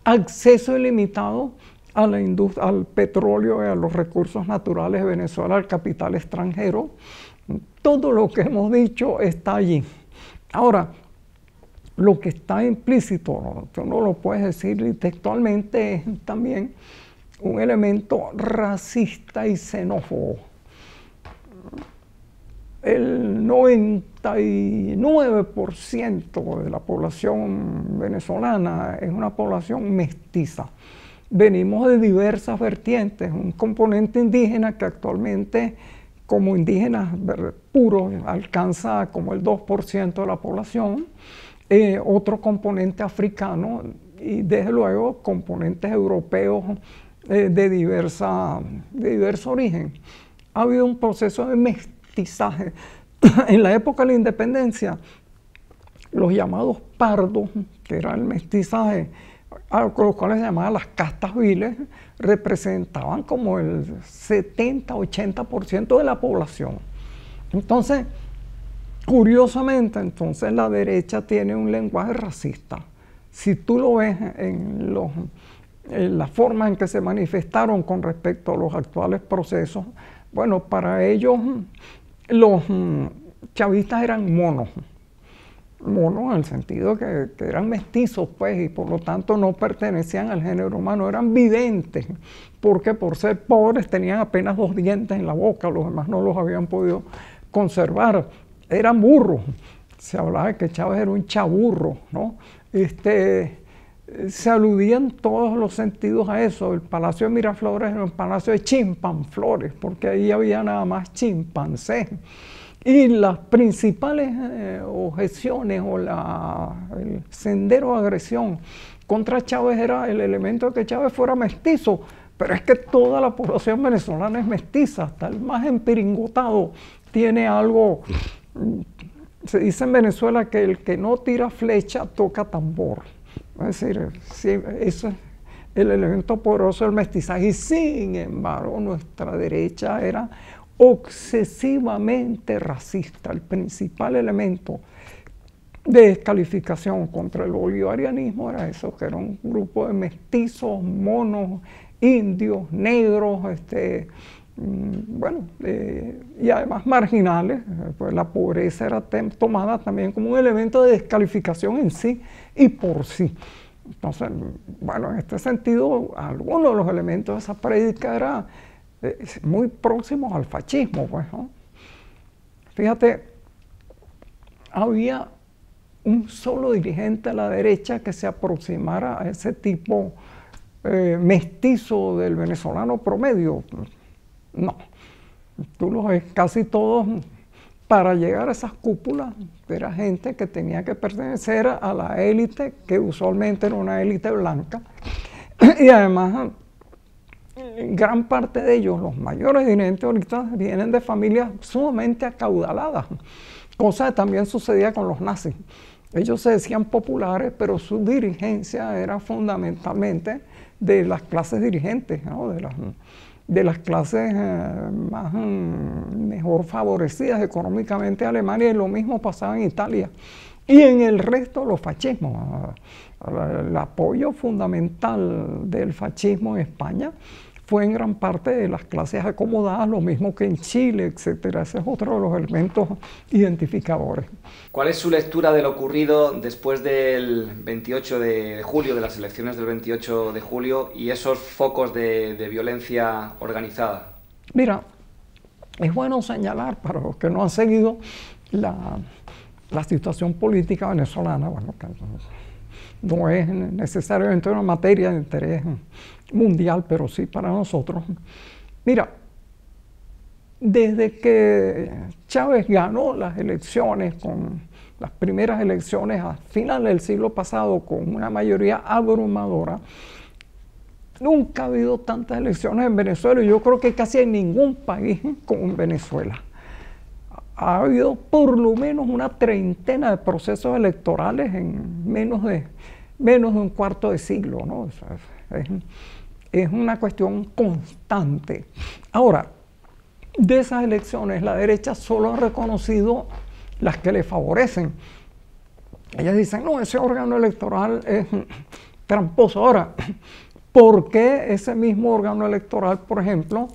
Speaker 2: Acceso ilimitado a la industria, al petróleo y a los recursos naturales de Venezuela, al capital extranjero. Todo lo que hemos dicho está allí. Ahora, lo que está implícito, tú no lo puedes decir textualmente, es también un elemento racista y xenófobo. El 99% de la población venezolana es una población mestiza. Venimos de diversas vertientes, un componente indígena que actualmente como indígenas puros alcanza como el 2% de la población, otro componente africano y desde luego componentes europeos de diverso origen. Ha habido un proceso de mestizaje. En la época de la independencia, los llamados pardos, que era el mestizaje, a los cuales se llamaban las castas viles, representaban como el 70-80% de la población. Entonces, curiosamente, entonces la derecha tiene un lenguaje racista. Si tú lo ves en la forma en que se manifestaron con respecto a los actuales procesos, bueno, para ellos los chavistas eran monos. monos en el sentido que eran mestizos, pues, y por lo tanto no pertenecían al género humano, eran videntes, porque por ser pobres tenían apenas 2 dientes en la boca, los demás no los habían podido conservar, eran burros. Se hablaba de que Chávez era un chaburro, ¿no? Se aludía en todos los sentidos a eso. El Palacio de Miraflores era un palacio de chimpanflores, porque ahí había nada más chimpancés. Y las principales objeciones o el sendero de agresión contra Chávez era el elemento de que Chávez fuera mestizo, pero es que toda la población venezolana es mestiza, hasta el más empiringotado tiene algo. Se dice en Venezuela que el que no tira flecha toca tambor. Es decir, sí, eso es el elemento poderoso del mestizaje. Y sin embargo, nuestra derecha era obsesivamente racista. El principal elemento de descalificación contra el bolivarianismo era eso, que era un grupo de mestizos, monos, indios, negros, y además marginales, pues la pobreza era tomada también como un elemento de descalificación en sí y por sí. Entonces, bueno, en este sentido, algunos de los elementos de esa prédica eran muy próximos al fascismo, pues, ¿no? Fíjate, había un solo dirigente a la derecha que se aproximara a ese tipo mestizo del venezolano promedio. No, tú los ves casi todos. Para llegar a esas cúpulas era gente que tenía que pertenecer a la élite, que usualmente era una élite blanca, y además gran parte de ellos, los mayores dirigentes ahorita, vienen de familias sumamente acaudaladas, cosa que también sucedía con los nazis. Ellos se decían populares, pero su dirigencia era fundamentalmente de las clases dirigentes, ¿no? de las clases mejor favorecidas económicamente de Alemania, y lo mismo pasaba en Italia y en el resto de los fascismos. El apoyo fundamental del fascismo en España fue en gran parte de las clases acomodadas, lo mismo que en Chile, etcétera. Ese es otro de los elementos identificadores.
Speaker 1: ¿Cuál es su lectura de lo ocurrido después del 28 de julio, de las elecciones del 28 de julio y esos focos de violencia organizada?
Speaker 2: Mira, es bueno señalar para los que no han seguido la situación política venezolana, bueno, que no es necesariamente una materia de interés mundial, pero sí para nosotros. Mira, desde que Chávez ganó las elecciones, con las primeras elecciones a finales del siglo pasado, con una mayoría abrumadora, nunca ha habido tantas elecciones en Venezuela, y yo creo que casi en ningún país como en Venezuela. Ha habido por lo menos una treintena de procesos electorales en menos de un cuarto de siglo, ¿no? O sea, es una cuestión constante. Ahora, de esas elecciones, la derecha solo ha reconocido las que le favorecen. Ellas dicen, no, ese órgano electoral es tramposo. Ahora, ¿por qué ese mismo órgano electoral, por ejemplo,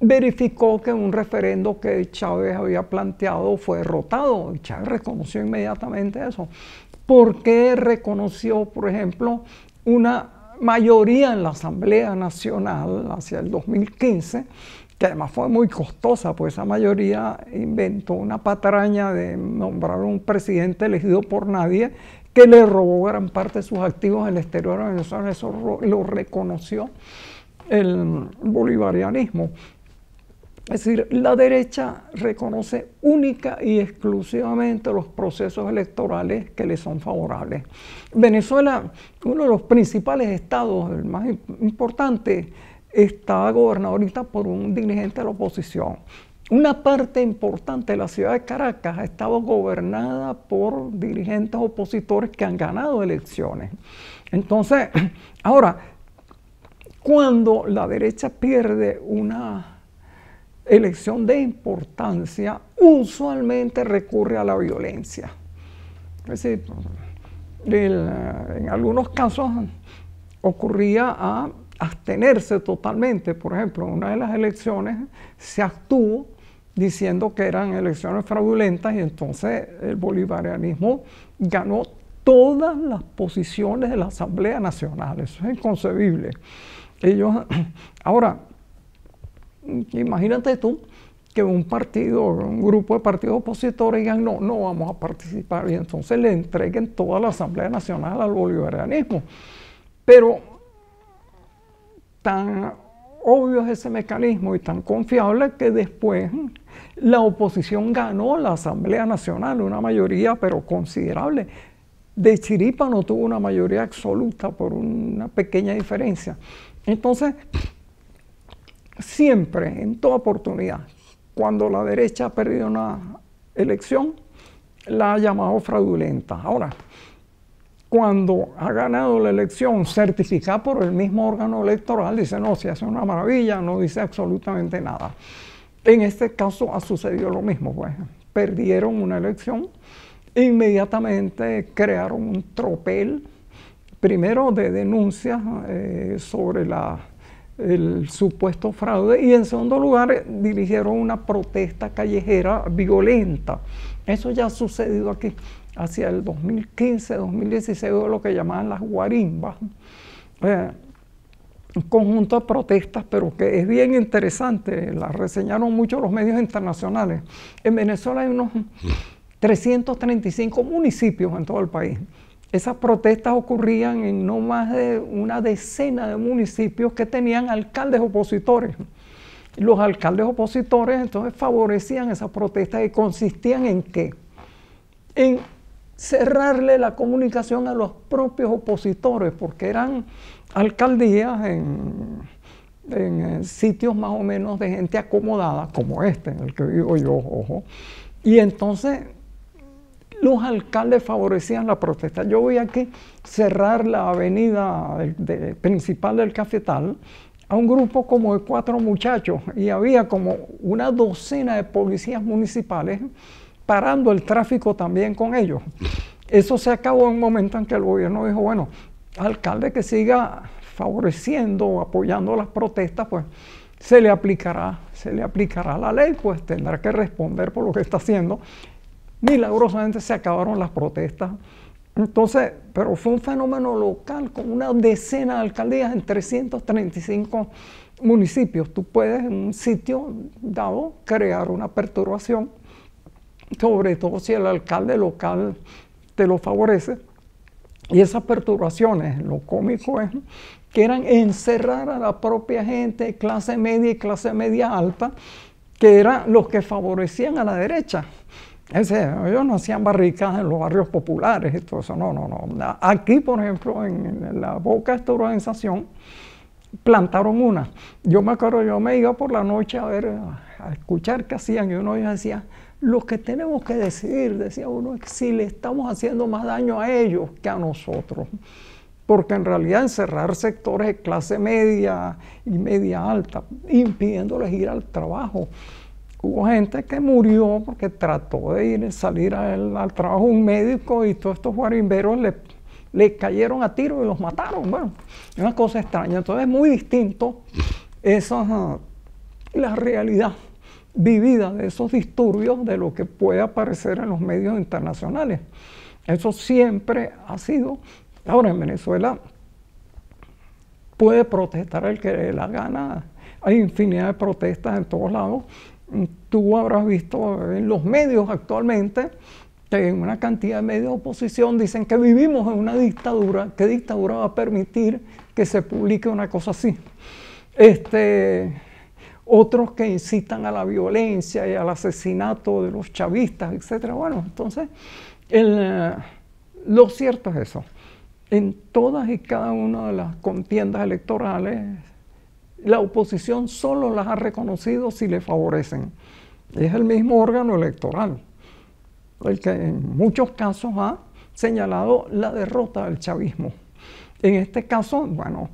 Speaker 2: verificó que un referendo que Chávez había planteado fue derrotado? Y Chávez reconoció inmediatamente eso. ¿Por qué reconoció, por ejemplo, una mayoría en la Asamblea Nacional hacia el 2015, que además fue muy costosa, pues esa mayoría inventó una patraña de nombrar un presidente elegido por nadie que le robó gran parte de sus activos en el exterior de Venezuela? Eso lo reconoció el bolivarianismo. Es decir, la derecha reconoce única y exclusivamente los procesos electorales que le son favorables. Venezuela, uno de los principales estados, el más importante, está gobernado ahorita por un dirigente de la oposición. Una parte importante de la ciudad de Caracas ha estado gobernada por dirigentes opositores que han ganado elecciones. Entonces, ahora, cuando la derecha pierde una elección de importancia, usualmente recurre a la violencia. Es decir, en algunos casos ocurría a abstenerse totalmente. Por ejemplo, en una de las elecciones se abstuvo diciendo que eran elecciones fraudulentas, y entonces el bolivarianismo ganó todas las posiciones de la Asamblea Nacional. Eso es inconcebible. Ahora, imagínate tú que un grupo de partidos opositores digan no vamos a participar, y entonces le entreguen toda la Asamblea Nacional al bolivarianismo. Pero tan obvio es ese mecanismo y tan confiable que después la oposición ganó la Asamblea Nacional, una mayoría pero considerable. De chiripa no tuvo una mayoría absoluta por una pequeña diferencia. Entonces, siempre, en toda oportunidad, cuando la derecha ha perdido una elección, la ha llamado fraudulenta. Ahora, cuando ha ganado la elección certificada por el mismo órgano electoral, dice, no, si hace una maravilla, no dice absolutamente nada. En este caso ha sucedido lo mismo, pues. Perdieron una elección, inmediatamente crearon un tropel, primero de denuncias sobre el supuesto fraude, y en segundo lugar dirigieron una protesta callejera violenta. Eso ya ha sucedido aquí hacia el 2015, 2016, lo que llamaban las guarimbas. Un conjunto de protestas, pero que es bien interesante, la reseñaron mucho los medios internacionales. En Venezuela hay unos 335 municipios en todo el país. Esas protestas ocurrían en no más de una decena de municipios que tenían alcaldes opositores. Los alcaldes opositores entonces favorecían esas protestas, y consistían en ¿qué? En cerrarle la comunicación a los propios opositores, porque eran alcaldías en sitios más o menos de gente acomodada, como este, en el que vivo yo, ojo. Y entonces los alcaldes favorecían la protesta. Yo voy aquí cerrar la avenida principal del Cafetal a un grupo como de 4 muchachos, y había como una docena de policías municipales parando el tráfico también con ellos. Eso se acabó en un momento en que el gobierno dijo, bueno, alcalde que siga favoreciendo o apoyando las protestas, pues se le aplicará la ley, pues tendrá que responder por lo que está haciendo. Milagrosamente se acabaron las protestas. Entonces, pero fue un fenómeno local, con una decena de alcaldías en 335 municipios. Tú puedes en un sitio dado crear una perturbación, sobre todo si el alcalde local te lo favorece. Y esas perturbaciones, lo cómico es que eran encerrar a la propia gente, clase media y clase media alta, que eran los que favorecían a la derecha. Ellos no hacían barricadas en los barrios populares y todo eso, no. Aquí, por ejemplo, en la boca de esta organización, plantaron una. Yo me acuerdo, yo me iba por la noche a escuchar qué hacían, y uno decía, lo que tenemos que decidir, decía uno, es si le estamos haciendo más daño a ellos que a nosotros. Porque en realidad encerrar sectores de clase media y media alta, impidiéndoles ir al trabajo. Hubo gente que murió porque trató de salir al trabajo, un médico, y todos estos guarimberos le cayeron a tiro y los mataron. Bueno, es una cosa extraña. Entonces es muy distinto la realidad vivida de esos disturbios de lo que puede aparecer en los medios internacionales. Eso siempre ha sido. Ahora, en Venezuela puede protestar el que le dé la gana. Hay infinidad de protestas en todos lados. Tú habrás visto en los medios actualmente que en una cantidad de medios de oposición dicen que vivimos en una dictadura. ¿Qué dictadura va a permitir que se publique una cosa así? Otros que incitan a la violencia y al asesinato de los chavistas, etc. Bueno, entonces, lo cierto es eso. En todas y cada una de las contiendas electorales, la oposición solo las ha reconocido si le favorecen. Es el mismo órgano electoral el que en muchos casos ha señalado la derrota del chavismo. En este caso, bueno,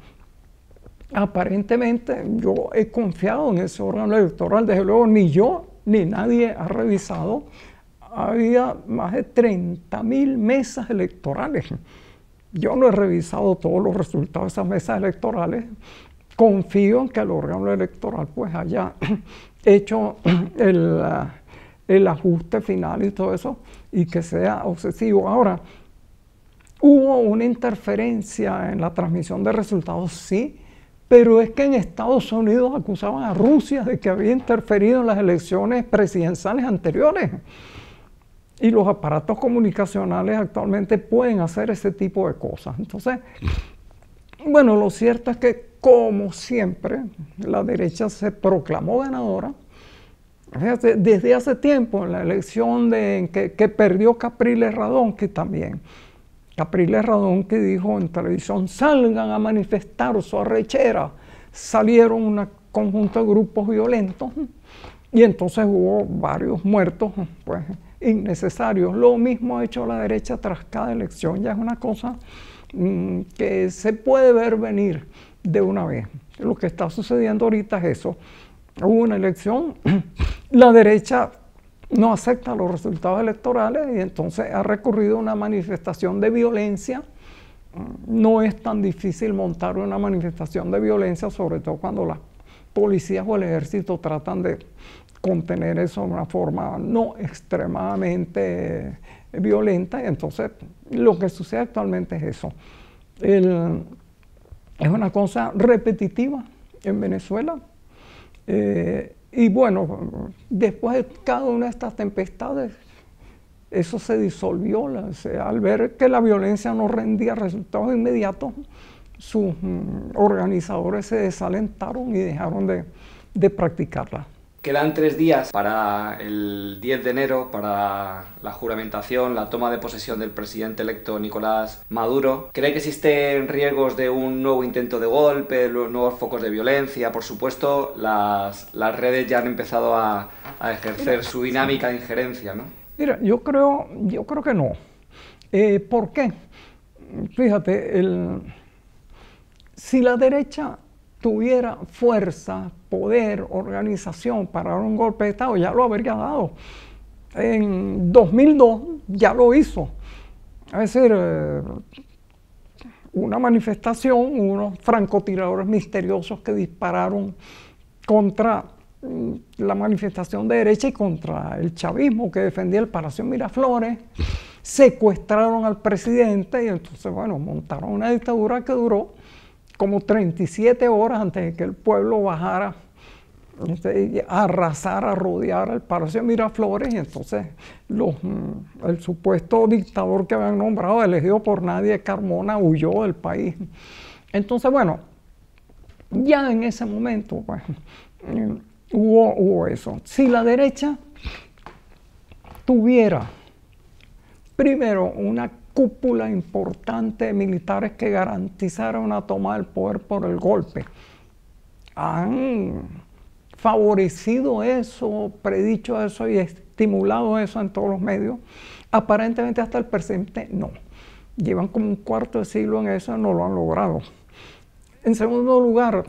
Speaker 2: aparentemente yo he confiado en ese órgano electoral. Desde luego ni yo ni nadie ha revisado. Había más de 30.000 mesas electorales. Yo no he revisado todos los resultados de esas mesas electorales. confío en que el órgano electoral pues haya hecho el ajuste final y todo eso, y que sea obsesivo. Ahora, ¿hubo una interferencia en la transmisión de resultados? Sí, pero es que en Estados Unidos acusaban a Rusia de que había interferido en las elecciones presidenciales anteriores. Y los aparatos comunicacionales actualmente pueden hacer ese tipo de cosas. Entonces, bueno, lo cierto es que, como siempre, la derecha se proclamó ganadora. Fíjate, desde hace tiempo, en la elección que perdió Capriles Radonqui también. Capriles Radonqui dijo en televisión: salgan a manifestar su arrechera. Salieron un conjunto de grupos violentos y entonces hubo varios muertos, pues, innecesarios. Lo mismo ha hecho la derecha tras cada elección. Ya es una cosa que se puede ver venir de una vez. Lo que está sucediendo ahorita es eso. Hubo una elección, la derecha no acepta los resultados electorales y entonces ha recurrido a una manifestación de violencia. No es tan difícil montar una manifestación de violencia, sobre todo cuando las policías o el ejército tratan de contener eso de una forma no extremadamente violenta. Y entonces lo que sucede actualmente es eso. Es una cosa repetitiva en Venezuela. Y bueno, después de cada una de estas tempestades, eso se disolvió. Al ver que la violencia no rendía resultados inmediatos, sus organizadores se desalentaron y dejaron de practicarla.
Speaker 1: Quedan 3 días para el 10 de enero, para la juramentación, la toma de posesión del presidente electo Nicolás Maduro. ¿Cree que existen riesgos de un nuevo intento de golpe, nuevos focos de violencia? Por supuesto, las redes ya han empezado a ejercer su dinámica de injerencia, ¿no?
Speaker 2: Mira, yo creo que no. ¿Por qué? Fíjate, si la derecha tuviera fuerza, poder, organización para dar un golpe de Estado, ya lo habría dado. En 2002 ya lo hizo. Es decir, una manifestación, unos francotiradores misteriosos que dispararon contra la manifestación de derecha y contra el chavismo que defendía el Palacio Miraflores, secuestraron al presidente y entonces, bueno, montaron una dictadura que duró como 37 horas antes de que el pueblo bajara, arrasara, rodeara el Palacio de Miraflores, y entonces el supuesto dictador que habían nombrado, elegido por nadie, Carmona, huyó del país. Entonces, bueno, ya en ese momento pues, hubo eso. Si la derecha tuviera, primero, una cúpula importante de militares que garantizaron una toma del poder por el golpe, han favorecido eso, predicho eso y estimulado eso en todos los medios. Aparentemente hasta el presente no. Llevan como un cuarto de siglo en eso y no lo han logrado. En segundo lugar,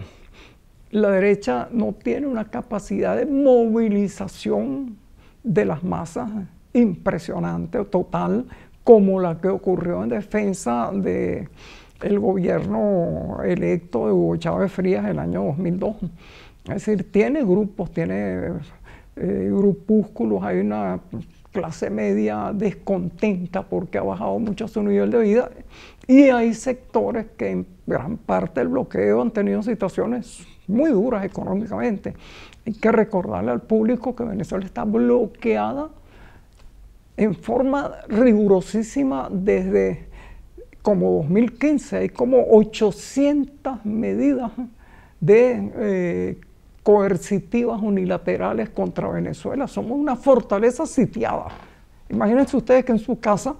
Speaker 2: la derecha no tiene una capacidad de movilización de las masas impresionante o total, como la que ocurrió en defensa del gobierno electo de Hugo Chávez Frías en el año 2002. Es decir, tiene grupos, tiene grupúsculos, hay una clase media descontenta porque ha bajado mucho su nivel de vida, y hay sectores que en gran parte del bloqueo han tenido situaciones muy duras económicamente. Hay que recordarle al público que Venezuela está bloqueada en forma rigurosísima desde como 2015. Hay como 800 medidas de coercitivas unilaterales contra Venezuela. Somos una fortaleza sitiada. Imagínense ustedes que en su casa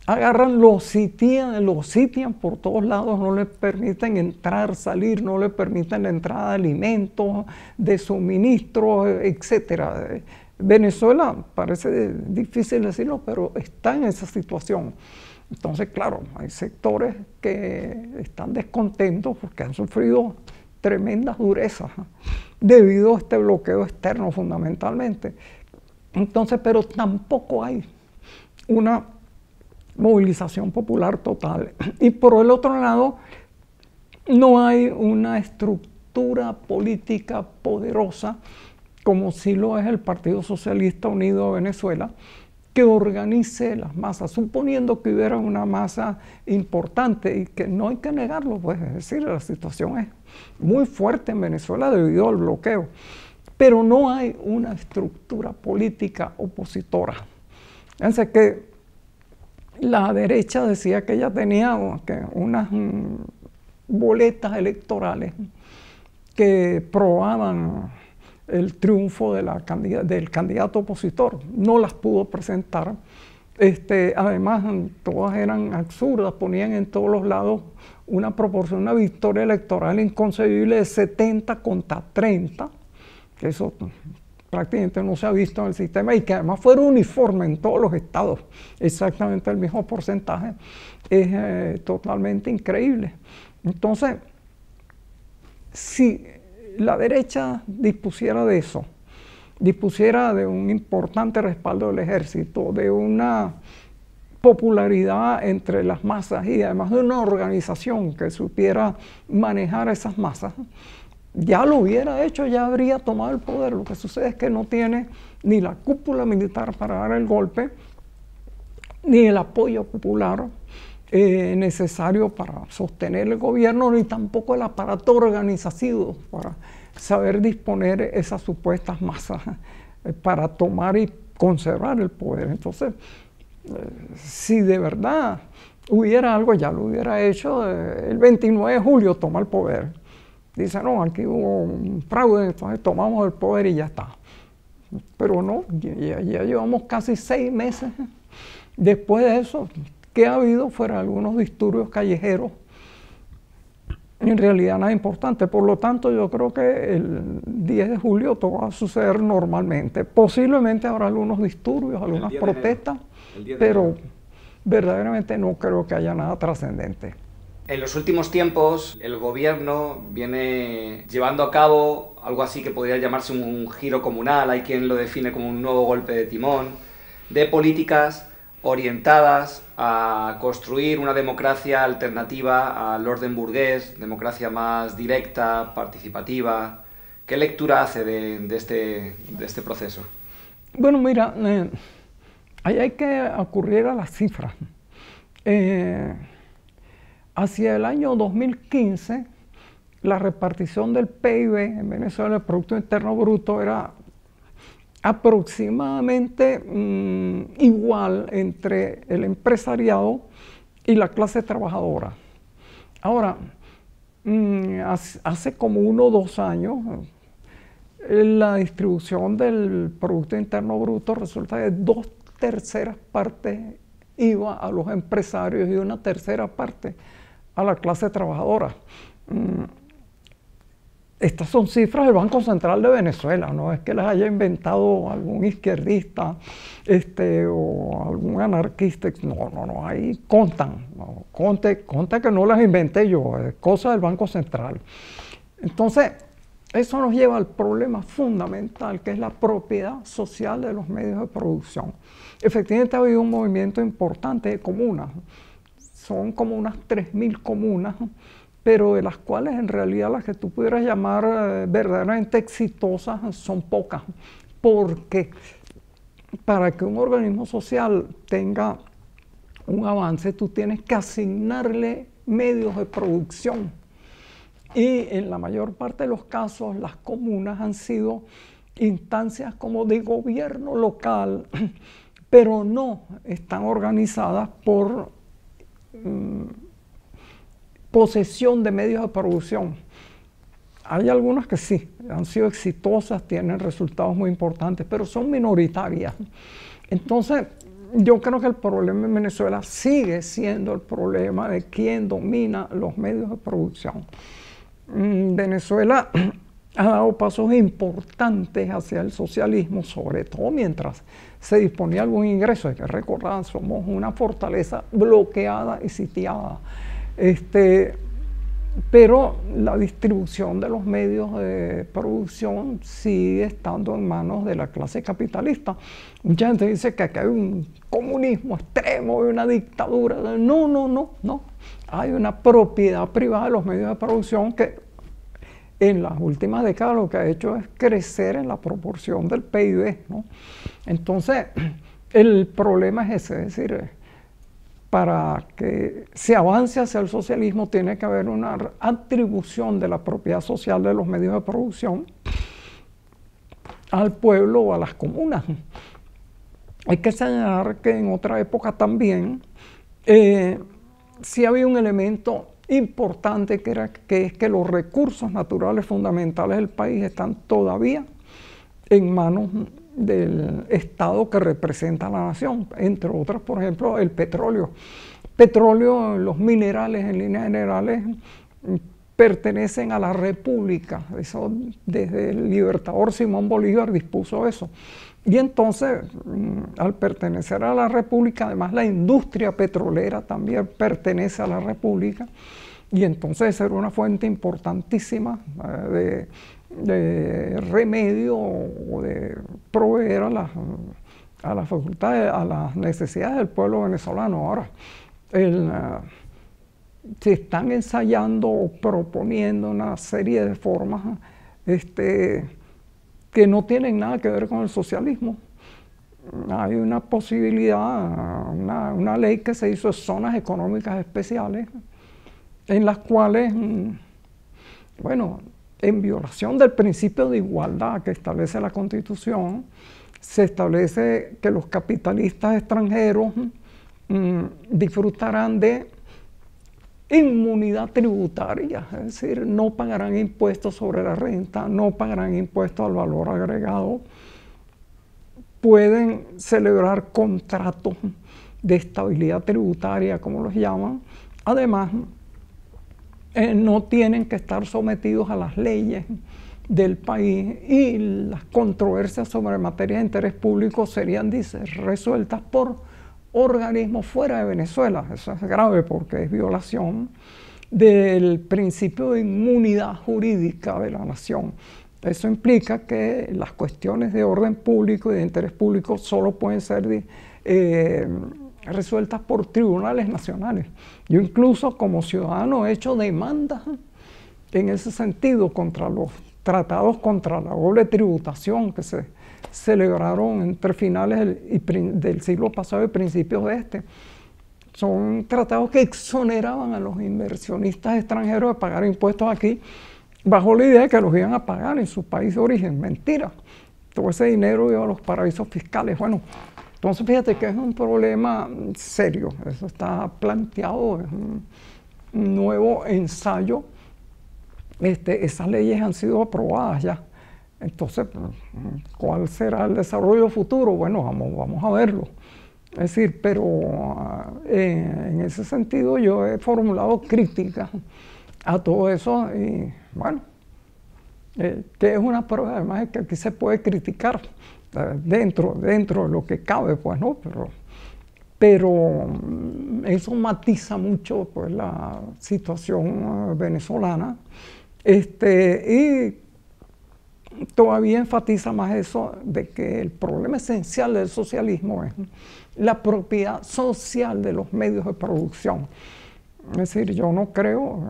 Speaker 2: agarran, lo sitian por todos lados, no les permiten entrar, salir, no les permiten la entrada de alimentos, de suministros, etc. Venezuela, parece difícil decirlo, pero está en esa situación. Entonces, claro, hay sectores que están descontentos porque han sufrido tremendas durezas debido a este bloqueo externo fundamentalmente. Entonces, pero tampoco hay una movilización popular total. Y por el otro lado, no hay una estructura estructura política poderosa, como sí lo es el Partido Socialista Unido de Venezuela, que organice las masas, suponiendo que hubiera una masa importante y que no hay que negarlo, pues, es decir, la situación es muy fuerte en Venezuela debido al bloqueo, pero no hay una estructura política opositora. Fíjense que la derecha decía que ella tenía unas boletas electorales que probaban el triunfo de del candidato opositor. No las pudo presentar. Además, todas eran absurdas, ponían en todos los lados una proporción, una victoria electoral inconcebible de 70 contra 30, que eso prácticamente no se ha visto en el sistema, y que además fuera uniforme en todos los estados, exactamente el mismo porcentaje, es totalmente increíble. Entonces, si la derecha dispusiera de eso, dispusiera de un importante respaldo del ejército, de una popularidad entre las masas y además de una organización que supiera manejar esas masas, ya lo hubiera hecho, ya habría tomado el poder. Lo que sucede es que no tiene ni la cúpula militar para dar el golpe, ni el apoyo popular necesario para sostener el gobierno, ni tampoco el aparato organizativo para saber disponer esas supuestas masas para tomar y conservar el poder. Entonces, si de verdad hubiera algo, ya lo hubiera hecho. El 29 de julio toma el poder. Dice, no, aquí hubo un fraude, entonces tomamos el poder y ya está. Pero no, ya llevamos casi 6 meses. Después de eso, ¿qué ha habido? Fuera algunos disturbios callejeros. En realidad nada importante. Por lo tanto, yo creo que el 10 de julio todo va a suceder normalmente. Posiblemente habrá algunos disturbios, algunas protestas, pero verdaderamente no creo que haya nada trascendente.
Speaker 1: En los últimos tiempos, el gobierno viene llevando a cabo algo así que podría llamarse un giro comunal, hay quien lo define como un nuevo golpe de timón, de políticas orientadas a construir una democracia alternativa al orden burgués, democracia más directa, participativa. ¿Qué lectura hace de este proceso?
Speaker 2: Bueno, mira, ahí hay que acudir a las cifras. Hacia el año 2015, la repartición del PIB en Venezuela, el Producto Interno Bruto, era aproximadamente igual entre el empresariado y la clase trabajadora. Ahora, hace como 1 o 2 años, la distribución del Producto Interno Bruto resulta que 2/3 partes iba a los empresarios y 1/3 parte a la clase trabajadora. Estas son cifras del Banco Central de Venezuela, no es que las haya inventado algún izquierdista o algún anarquista. No, ahí contan. No, conta que no las inventé yo, es cosa del Banco Central. Entonces, eso nos lleva al problema fundamental, que es la propiedad social de los medios de producción. Efectivamente ha habido un movimiento importante de comunas. Son como unas 3.000 comunas, pero de las cuales en realidad las que tú pudieras llamar verdaderamente exitosas son pocas, porque para que un organismo social tenga un avance tú tienes que asignarle medios de producción, y en la mayor parte de los casos las comunas han sido instancias como de gobierno local, pero no están organizadas por posesión de medios de producción. Hay algunas que sí, han sido exitosas, tienen resultados muy importantes, pero son minoritarias. Entonces, yo creo que el problema en Venezuela sigue siendo el problema de quién domina los medios de producción. Venezuela ha dado pasos importantes hacia el socialismo, sobre todo mientras se disponía algún ingreso. Hay que recordar, somos una fortaleza bloqueada y sitiada. Pero la distribución de los medios de producción sigue estando en manos de la clase capitalista. Mucha gente dice que aquí hay un comunismo extremo y una dictadura. No. Hay una propiedad privada de los medios de producción que en las últimas décadas lo que ha hecho es crecer en la proporción del PIB, ¿no? Entonces, el problema es ese, es decir, para que se avance hacia el socialismo tiene que haber una atribución de la propiedad social de los medios de producción al pueblo o a las comunas. Hay que señalar que en otra época también sí había un elemento importante que es que los recursos naturales fundamentales del país están todavía en manos del Estado que representa a la nación, entre otras, por ejemplo, el petróleo. Petróleo, los minerales en líneas generales pertenecen a la República. Eso, desde el libertador Simón Bolívar dispuso eso. Y entonces, al pertenecer a la República, además la industria petrolera también pertenece a la República, y entonces era una fuente importantísima de remedio o de proveer a las facultades, a las necesidades del pueblo venezolano. Ahora, se están ensayando o proponiendo una serie de formas que no tienen nada que ver con el socialismo. Hay una posibilidad, una ley que se hizo de zonas económicas especiales, en las cuales, bueno, en violación del principio de igualdad que establece la Constitución, se establece que los capitalistas extranjeros disfrutarán de inmunidad tributaria, es decir, no pagarán impuestos sobre la renta, no pagarán impuestos al valor agregado, pueden celebrar contratos de estabilidad tributaria, como los llaman. Además, no tienen que estar sometidos a las leyes del país, y las controversias sobre materias de interés público serían resueltas por organismos fuera de Venezuela. Eso es grave porque es violación del principio de inmunidad jurídica de la nación. Eso implica que las cuestiones de orden público y de interés público solo pueden ser resueltas por tribunales nacionales. Yo incluso como ciudadano he hecho demandas en ese sentido contra los tratados contra la doble tributación que se celebraron entre finales del siglo pasado y principios de este. Son tratados que exoneraban a los inversionistas extranjeros de pagar impuestos aquí bajo la idea de que los iban a pagar en su país de origen. Mentira. Todo ese dinero iba a los paraísos fiscales. Bueno, entonces fíjate que es un problema serio. Eso está planteado, es un nuevo ensayo. Esas leyes han sido aprobadas ya. Entonces, ¿cuál será el desarrollo futuro? Bueno, vamos a verlo. Es decir, pero en ese sentido yo he formulado críticas a todo eso y bueno, que es una prueba además de que aquí se puede criticar dentro de lo que cabe, pues, ¿no? Pero eso matiza mucho, pues, la situación venezolana y todavía enfatiza más eso de que el problema esencial del socialismo es la propiedad social de los medios de producción. Es decir, yo no creo,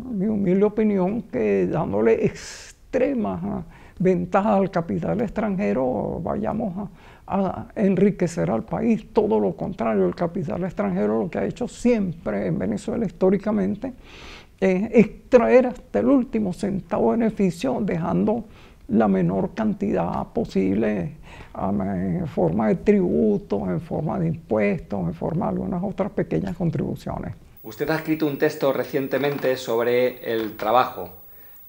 Speaker 2: en mi humilde opinión, que dándole extremas ventajas al capital extranjero vayamos a enriquecer al país. Todo lo contrario, el capital extranjero lo que ha hecho siempre en Venezuela históricamente es extraer hasta el último centavo de beneficio, dejando la menor cantidad posible en forma de tributos, en forma de impuestos, en forma de algunas otras pequeñas contribuciones.
Speaker 1: Usted ha escrito un texto recientemente sobre el trabajo.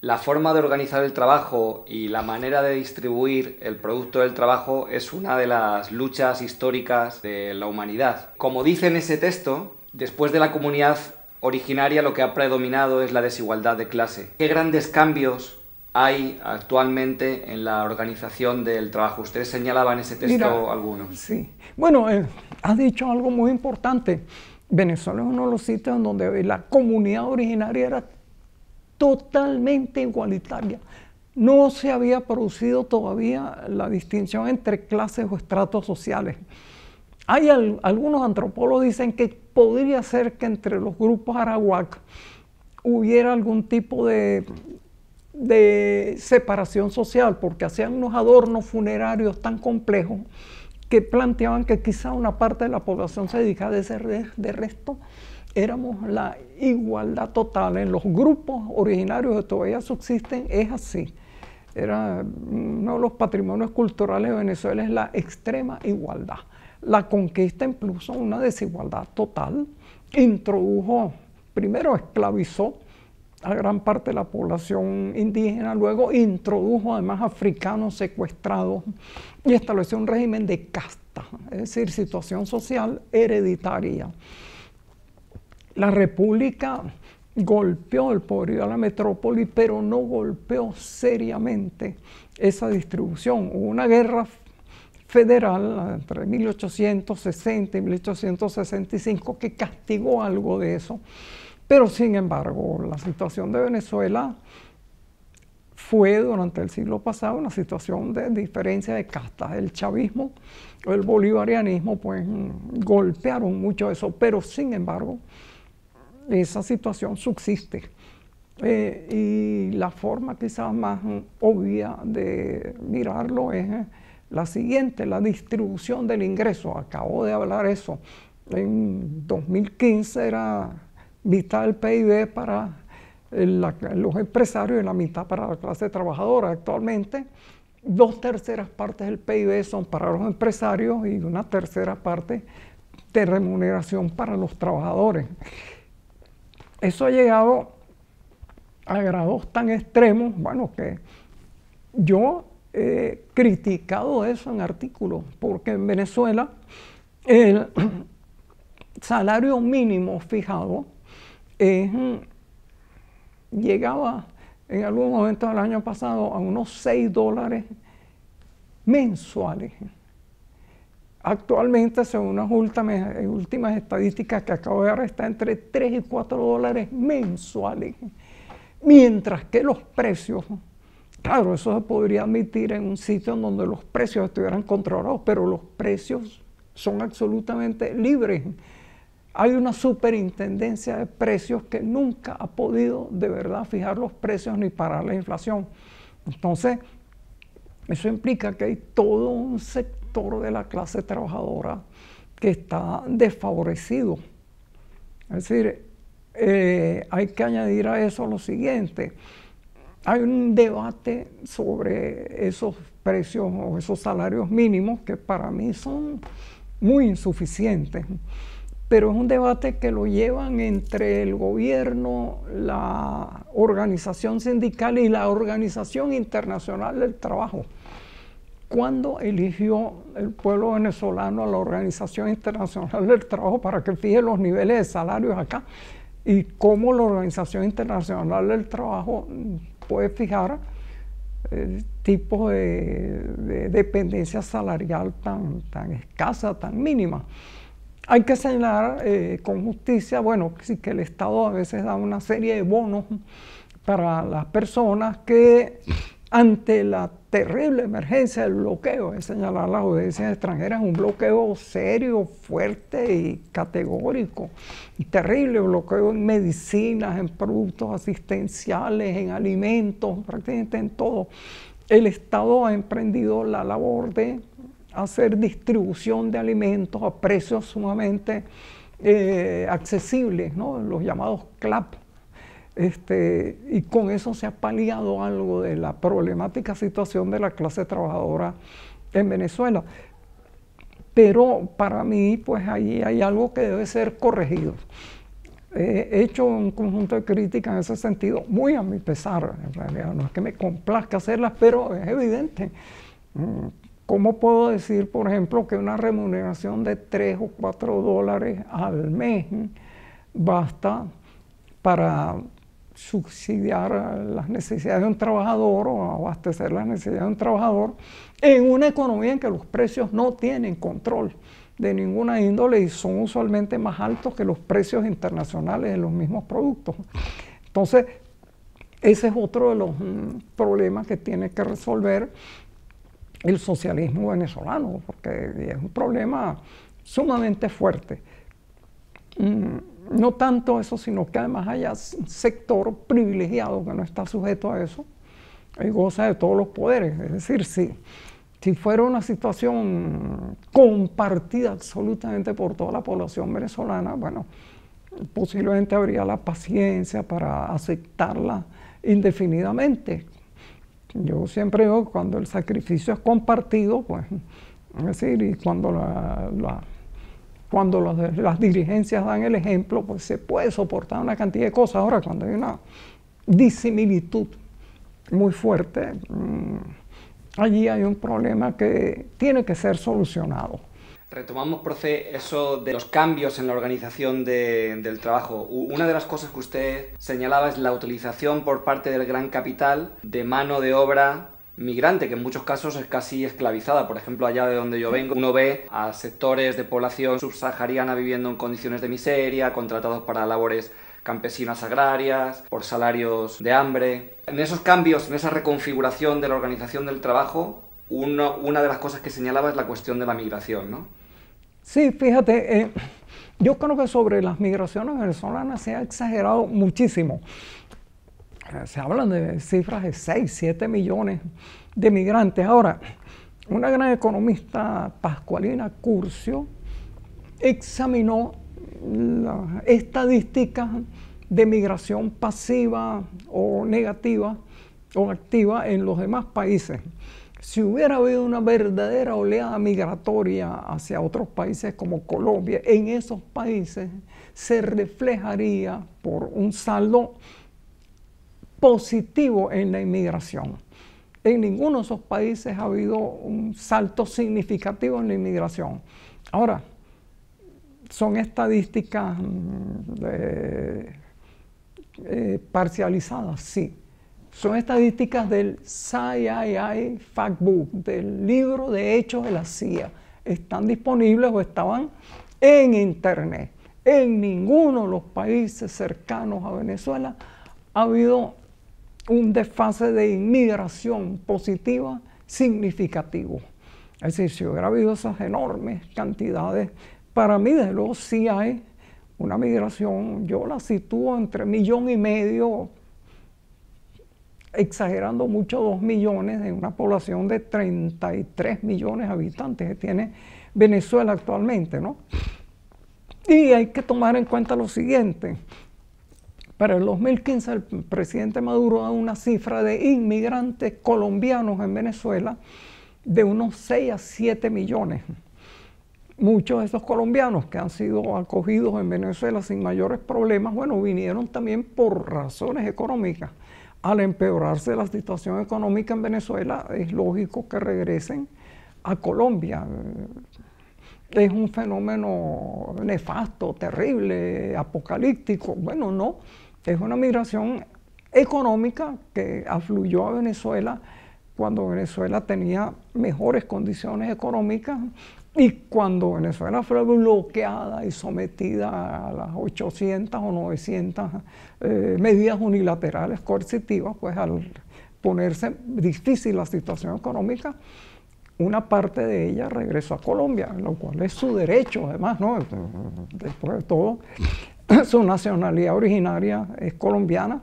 Speaker 1: La forma de organizar el trabajo y la manera de distribuir el producto del trabajo es una de las luchas históricas de la humanidad. Como dice en ese texto, después de la comunidad originaria lo que ha predominado es la desigualdad de clase. ¿Qué grandes cambios hay actualmente en la organización del trabajo? Usted señalaba en ese texto algunos.
Speaker 2: Sí. Bueno, has dicho algo muy importante. Venezuela es uno de los sitios en donde la comunidad originaria era totalmente igualitaria. No se había producido todavía la distinción entre clases o estratos sociales. Hay algunos antropólogos dicen que podría ser que entre los grupos arawak hubiera algún tipo de de separación social, porque hacían unos adornos funerarios tan complejos que planteaban que quizá una parte de la población se dedicaba a ese de resto. Éramos la igualdad total. En los grupos originarios que todavía subsisten es así. Era uno de los patrimonios culturales de Venezuela, es la extrema igualdad. La conquista impuso una desigualdad total, introdujo, primero esclavizó a gran parte de la población indígena, luego introdujo además africanos secuestrados y estableció un régimen de casta, es decir, situación social hereditaria. La República golpeó el poderío de la metrópoli, pero no golpeó seriamente esa distribución. Hubo una guerra federal entre 1860 y 1865 que castigó algo de eso, pero sin embargo la situación de Venezuela fue durante el siglo pasado una situación de diferencia de castas. El chavismo o el bolivarianismo pues golpearon mucho eso, pero sin embargo esa situación subsiste. Y la forma quizás más obvia de mirarlo es la siguiente, la distribución del ingreso. Acabo de hablar eso. En 2015 era mitad del PIB para los empresarios y la mitad para la clase trabajadora. Actualmente, 2/3 partes del PIB son para los empresarios y 1/3 parte de remuneración para los trabajadores. Eso ha llegado a grados tan extremos, bueno, que yo he criticado eso en artículos, porque en Venezuela el salario mínimo fijado llegaba en algún momento del año pasado a unos $6 mensuales. Actualmente, según las últimas estadísticas que acabo de dar, está entre $3 y $4 mensuales. Mientras que los precios, claro, eso se podría admitir en un sitio en donde los precios estuvieran controlados, pero los precios son absolutamente libres. Hay una superintendencia de precios que nunca ha podido de verdad fijar los precios ni parar la inflación. Entonces, eso implica que hay todo un sector de la clase trabajadora que está desfavorecido. Es decir, hay que añadir a eso lo siguiente. Hay un debate sobre esos precios o esos salarios mínimos que para mí son muy insuficientes, pero es un debate que lo llevan entre el gobierno, la organización sindical y la Organización Internacional del Trabajo. ¿Cuándo eligió el pueblo venezolano a la Organización Internacional del Trabajo para que fije los niveles de salarios acá? Y cómo la Organización Internacional del Trabajo puede fijar tipos de dependencia salarial tan escasa, tan mínima. Hay que señalar con justicia, bueno, sí, que el Estado a veces da una serie de bonos para las personas que ante la terrible emergencia del bloqueo, es señalar las audiencias extranjeras, un bloqueo serio, fuerte y categórico, y terrible bloqueo en medicinas, en productos asistenciales, en alimentos, prácticamente en todo. El Estado ha emprendido la labor de hacer distribución de alimentos a precios sumamente accesibles, ¿no? Los llamados CLAP. Y con eso se ha paliado algo de la problemática situación de la clase trabajadora en Venezuela. Pero para mí, pues ahí hay algo que debe ser corregido. He hecho un conjunto de críticas en ese sentido, muy a mi pesar, en realidad. No es que me complazca hacerlas, pero es evidente. ¿Cómo puedo decir, por ejemplo, que una remuneración de $3 o $4 al mes basta para subsidiar las necesidades de un trabajador o abastecer las necesidades de un trabajador en una economía en que los precios no tienen control de ninguna índole y son usualmente más altos que los precios internacionales de los mismos productos? Entonces, ese es otro de los problemas que tiene que resolver el socialismo venezolano, porque es un problema sumamente fuerte. No tanto eso, sino que además haya un sector privilegiado que no está sujeto a eso, y goza de todos los poderes. Es decir, si fuera una situación compartida absolutamente por toda la población venezolana, bueno, posiblemente habría la paciencia para aceptarla indefinidamente. Yo siempre digo que cuando el sacrificio es compartido, pues, es decir, y cuando las dirigencias dan el ejemplo, pues se puede soportar una cantidad de cosas. Ahora, cuando hay una disimilitud muy fuerte, allí hay un problema que tiene que ser solucionado.
Speaker 1: Retomamos, profe, eso de los cambios en la organización del trabajo. Una de las cosas que usted señalaba es la utilización por parte del gran capital de mano de obra migrante, que en muchos casos es casi esclavizada. Por ejemplo, allá de donde yo vengo, uno ve a sectores de población subsahariana viviendo en condiciones de miseria, contratados para labores campesinas agrarias, por salarios de hambre. En esos cambios, en esa reconfiguración de la organización del trabajo, una de las cosas que señalaba es la cuestión de la migración, ¿no?
Speaker 2: Sí, fíjate, yo creo que sobre las migraciones venezolanas se ha exagerado muchísimo. Se hablan de cifras de 6, 7 millones de migrantes. Ahora, una gran economista, Pascualina Curcio, examinó las estadísticas de migración pasiva o negativa o activa en los demás países. Si hubiera habido una verdadera oleada migratoria hacia otros países como Colombia, en esos países se reflejaría por un saldo positivo en la inmigración. En ninguno de esos países ha habido un salto significativo en la inmigración. Ahora, son estadísticas parcializadas, sí. Son estadísticas del CII Factbook, del libro de hechos de la CIA. Están disponibles o estaban en internet. En ninguno de los países cercanos a Venezuela ha habido un desfase de inmigración positiva significativo. Es decir, si hubiera habido esas enormes cantidades, para mí desde luego sí hay una migración, yo la sitúo entre 1,5 millones, exagerando mucho 2 millones, de una población de 33 millones de habitantes que tiene Venezuela actualmente, ¿no? Y hay que tomar en cuenta lo siguiente. Para el 2015 el presidente Maduro da una cifra de inmigrantes colombianos en Venezuela de unos 6 a 7 millones. Muchos de esos colombianos que han sido acogidos en Venezuela sin mayores problemas, bueno, vinieron también por razones económicas. Al empeorarse la situación económica en Venezuela, es lógico que regresen a Colombia. Es un fenómeno nefasto, terrible, apocalíptico. Bueno, no, es una migración económica que afluyó a Venezuela cuando Venezuela tenía mejores condiciones económicas y cuando Venezuela fue bloqueada y sometida a las 800 o 900 medidas unilaterales coercitivas, pues al ponerse difícil la situación económica, una parte de ella regresó a Colombia, lo cual es su derecho, además, ¿no? Después de todo, su nacionalidad originaria es colombiana.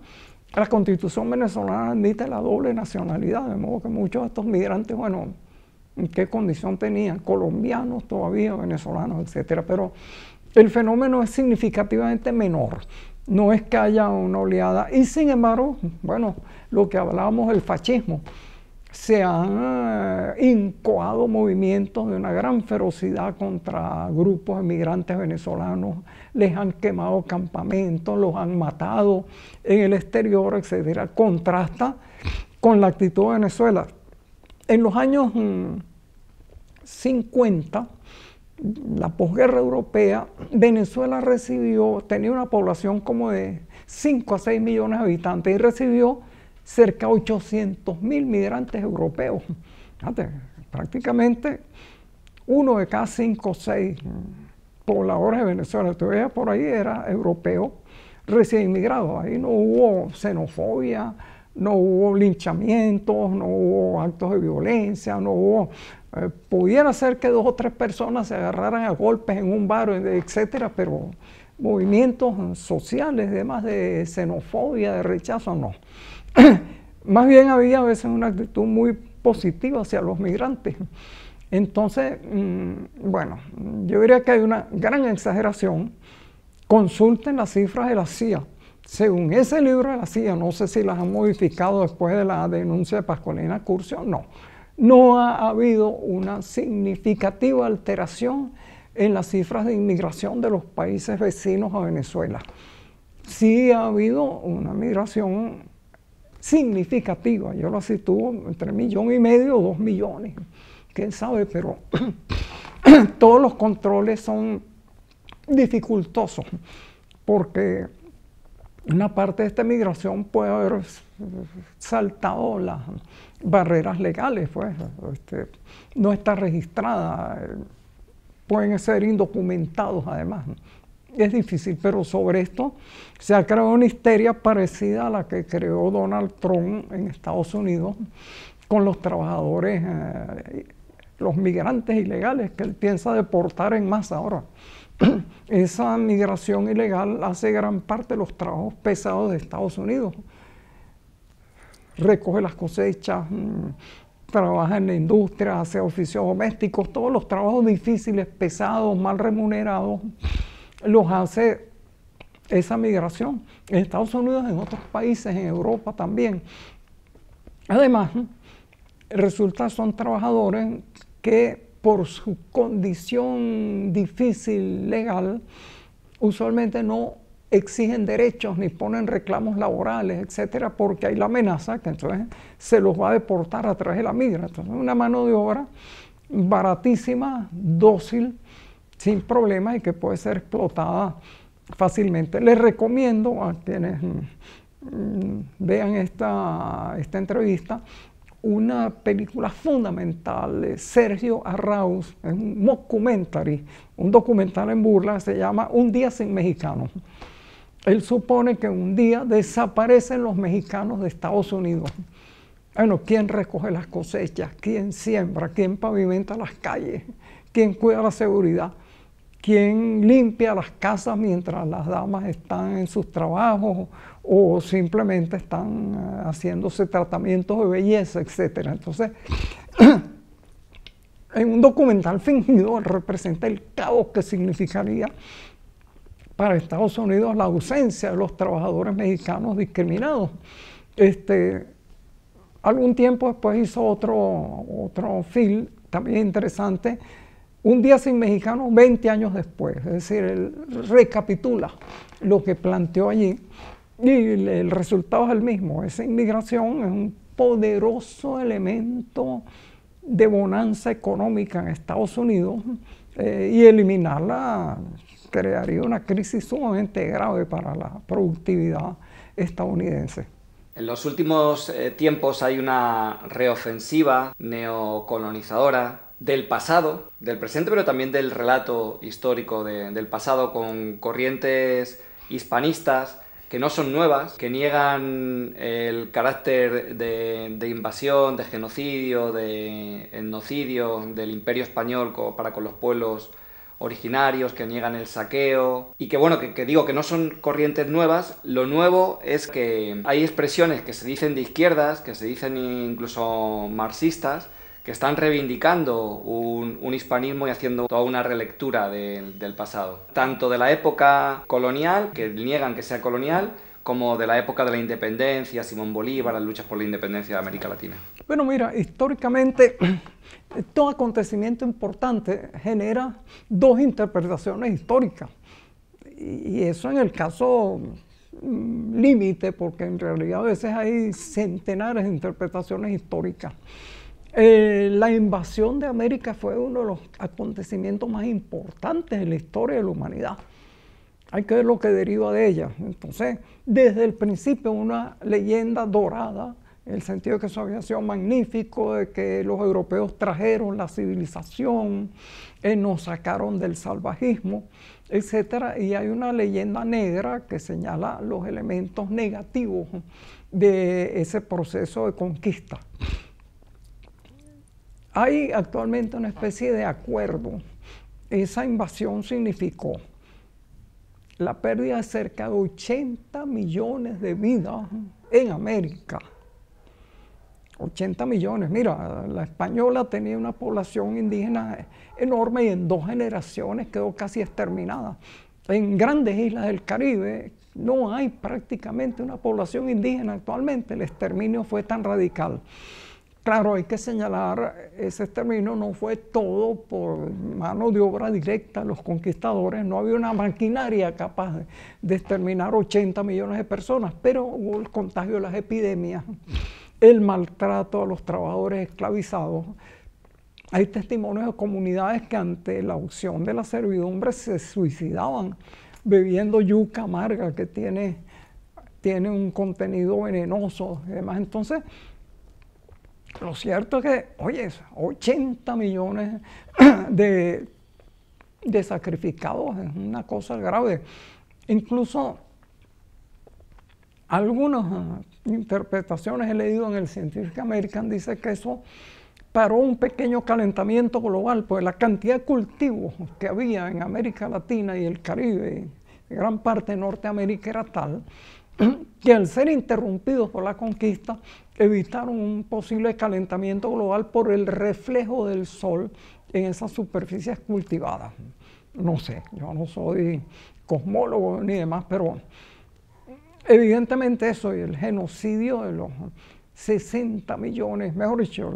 Speaker 2: La Constitución venezolana admite la doble nacionalidad, de modo que muchos de estos migrantes, bueno, ¿en qué condición tenían? Colombianos todavía, venezolanos, etcétera. Pero el fenómeno es significativamente menor. No es que haya una oleada. Y sin embargo, bueno, lo que hablábamos del fascismo, se han incoado movimientos de una gran ferocidad contra grupos de migrantes venezolanos, les han quemado campamentos, los han matado en el exterior, etcétera. Contrasta con la actitud de Venezuela. En los años 50, la posguerra europea, Venezuela tenía una población como de 5 a 6 millones de habitantes y recibió cerca de 800.000 migrantes europeos. Fíjate, prácticamente 1 de cada 5 o 6 pobladores de Venezuela, tú veías por ahí, era europeo recién inmigrado. Ahí no hubo xenofobia, no hubo linchamientos, no hubo actos de violencia, no hubo... pudiera ser que 2 o 3 personas se agarraran a golpes en un bar, etcétera, pero movimientos sociales, además de xenofobia, de rechazo, no. Más bien había a veces una actitud muy positiva hacia los migrantes. Entonces, bueno, yo diría que hay una gran exageración. Consulten las cifras de la CIA. Según ese libro de la CIA, no sé si las han modificado después de la denuncia de Pascualina Curcio, no ha habido una significativa alteración en las cifras de inmigración de los países vecinos a Venezuela. Sí ha habido una migración significativa, yo la sitúo entre 1,5 millones o 2 millones, quién sabe, pero todos los controles son dificultosos, porque una parte de esta migración puede haber saltado las barreras legales, pues, no está registrada, pueden ser indocumentados además. Es difícil, pero sobre esto se ha creado una histeria parecida a la que creó Donald Trump en Estados Unidos con los trabajadores, los migrantes ilegales que él piensa deportar en masa ahora. Esa migración ilegal hace gran parte de los trabajos pesados de Estados Unidos. Recoge las cosechas, trabaja en la industria, hace oficios domésticos, todos los trabajos difíciles, pesados, mal remunerados, los hace esa migración. En Estados Unidos, en otros países, en Europa también. Además, resulta que son trabajadores que por su condición difícil legal, usualmente no exigen derechos ni ponen reclamos laborales, etcétera, porque hay la amenaza que entonces se los va a deportar a través de la migra. Entonces, una mano de obra baratísima, dócil, sin problemas y que puede ser explotada fácilmente. Les recomiendo a quienes vean esta entrevista una película fundamental de Sergio Arauz, es un mockumentary, un documental en burla que se llama Un día sin mexicanos. Él supone que un día desaparecen los mexicanos de Estados Unidos. Bueno, ¿quién recoge las cosechas? ¿Quién siembra? ¿Quién pavimenta las calles? ¿Quién cuida la seguridad? ¿Quién limpia las casas mientras las damas están en sus trabajos o simplemente están haciéndose tratamientos de belleza, etcétera? Entonces, en un documental fingido representa el caos que significaría para Estados Unidos la ausencia de los trabajadores mexicanos discriminados. Algún tiempo después hizo otro film también interesante, Un día sin mexicanos 20 años después, es decir, él recapitula lo que planteó allí y el resultado es el mismo. Esa inmigración es un poderoso elemento de bonanza económica en Estados Unidos y eliminarla crearía una crisis sumamente grave para la productividad estadounidense.
Speaker 1: En los últimos tiempos hay una reofensiva neocolonizadora del pasado, del presente, pero también del relato histórico del pasado, con corrientes hispanistas que no son nuevas, que niegan el carácter de invasión, de genocidio, de etnocidio del Imperio Español para con los pueblos originarios, que niegan el saqueo y que bueno, que digo que no son corrientes nuevas. Lo nuevo es que hay expresiones que se dicen de izquierdas, que se dicen incluso marxistas, que están reivindicando un hispanismo y haciendo toda una relectura del pasado, tanto de la época colonial, que niegan que sea colonial, como de la época de la independencia, Simón Bolívar, las luchas por la independencia de América Latina.
Speaker 2: Bueno, mira, históricamente todo acontecimiento importante genera dos interpretaciones históricas. Y eso en el caso límite, porque en realidad a veces hay centenares de interpretaciones históricas. La invasión de América fue uno de los acontecimientos más importantes en la historia de la humanidad. Hay que ver lo que deriva de ella. Entonces, desde el principio, una leyenda dorada, en el sentido de que eso había sido magnífico, de que los europeos trajeron la civilización, nos sacaron del salvajismo, etc. Y hay una leyenda negra que señala los elementos negativos de ese proceso de conquista. Hay actualmente una especie de acuerdo. Esa invasión significó la pérdida de cerca de 80 millones de vidas en América. 80 millones. Mira, la española tenía una población indígena enorme y en 2 generaciones quedó casi exterminada. En grandes islas del Caribe no hay prácticamente una población indígena actualmente. El exterminio fue tan radical. Claro, hay que señalar, ese exterminio no fue todo por mano de obra directa de los conquistadores, no había una maquinaria capaz de exterminar 80 millones de personas, pero hubo el contagio de las epidemias, el maltrato a los trabajadores esclavizados. Hay testimonios de comunidades que ante la opción de la servidumbre se suicidaban bebiendo yuca amarga que tiene un contenido venenoso y demás. Entonces, lo cierto es que, oye, 80 millones de sacrificados es una cosa grave. Incluso algunas interpretaciones he leído en el Scientific American, dice que eso paró un pequeño calentamiento global, pues la cantidad de cultivos que había en América Latina y el Caribe, y gran parte de Norteamérica, era tal que al ser interrumpidos por la conquista, evitaron un posible calentamiento global por el reflejo del sol en esas superficies cultivadas. No sé, yo no soy cosmólogo ni demás, pero evidentemente eso y el genocidio de los 60 millones, mejor dicho,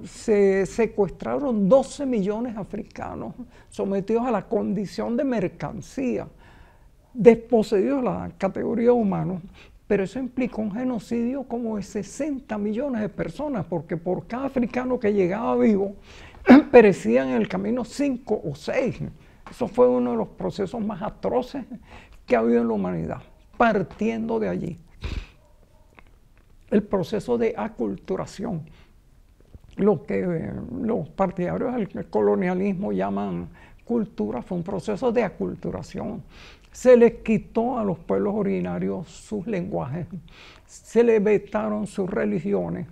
Speaker 2: se secuestraron 12 millones africanos sometidos a la condición de mercancía, desposeídos de la categoría de humanos, pero eso implicó un genocidio como de 60 millones de personas, porque por cada africano que llegaba vivo, perecían en el camino 5 o 6. Eso fue uno de los procesos más atroces que ha habido en la humanidad, partiendo de allí. El proceso de aculturación, lo que los partidarios del colonialismo llaman cultura, fue un proceso de aculturación. Se les quitó a los pueblos originarios sus lenguajes, se les vetaron sus religiones,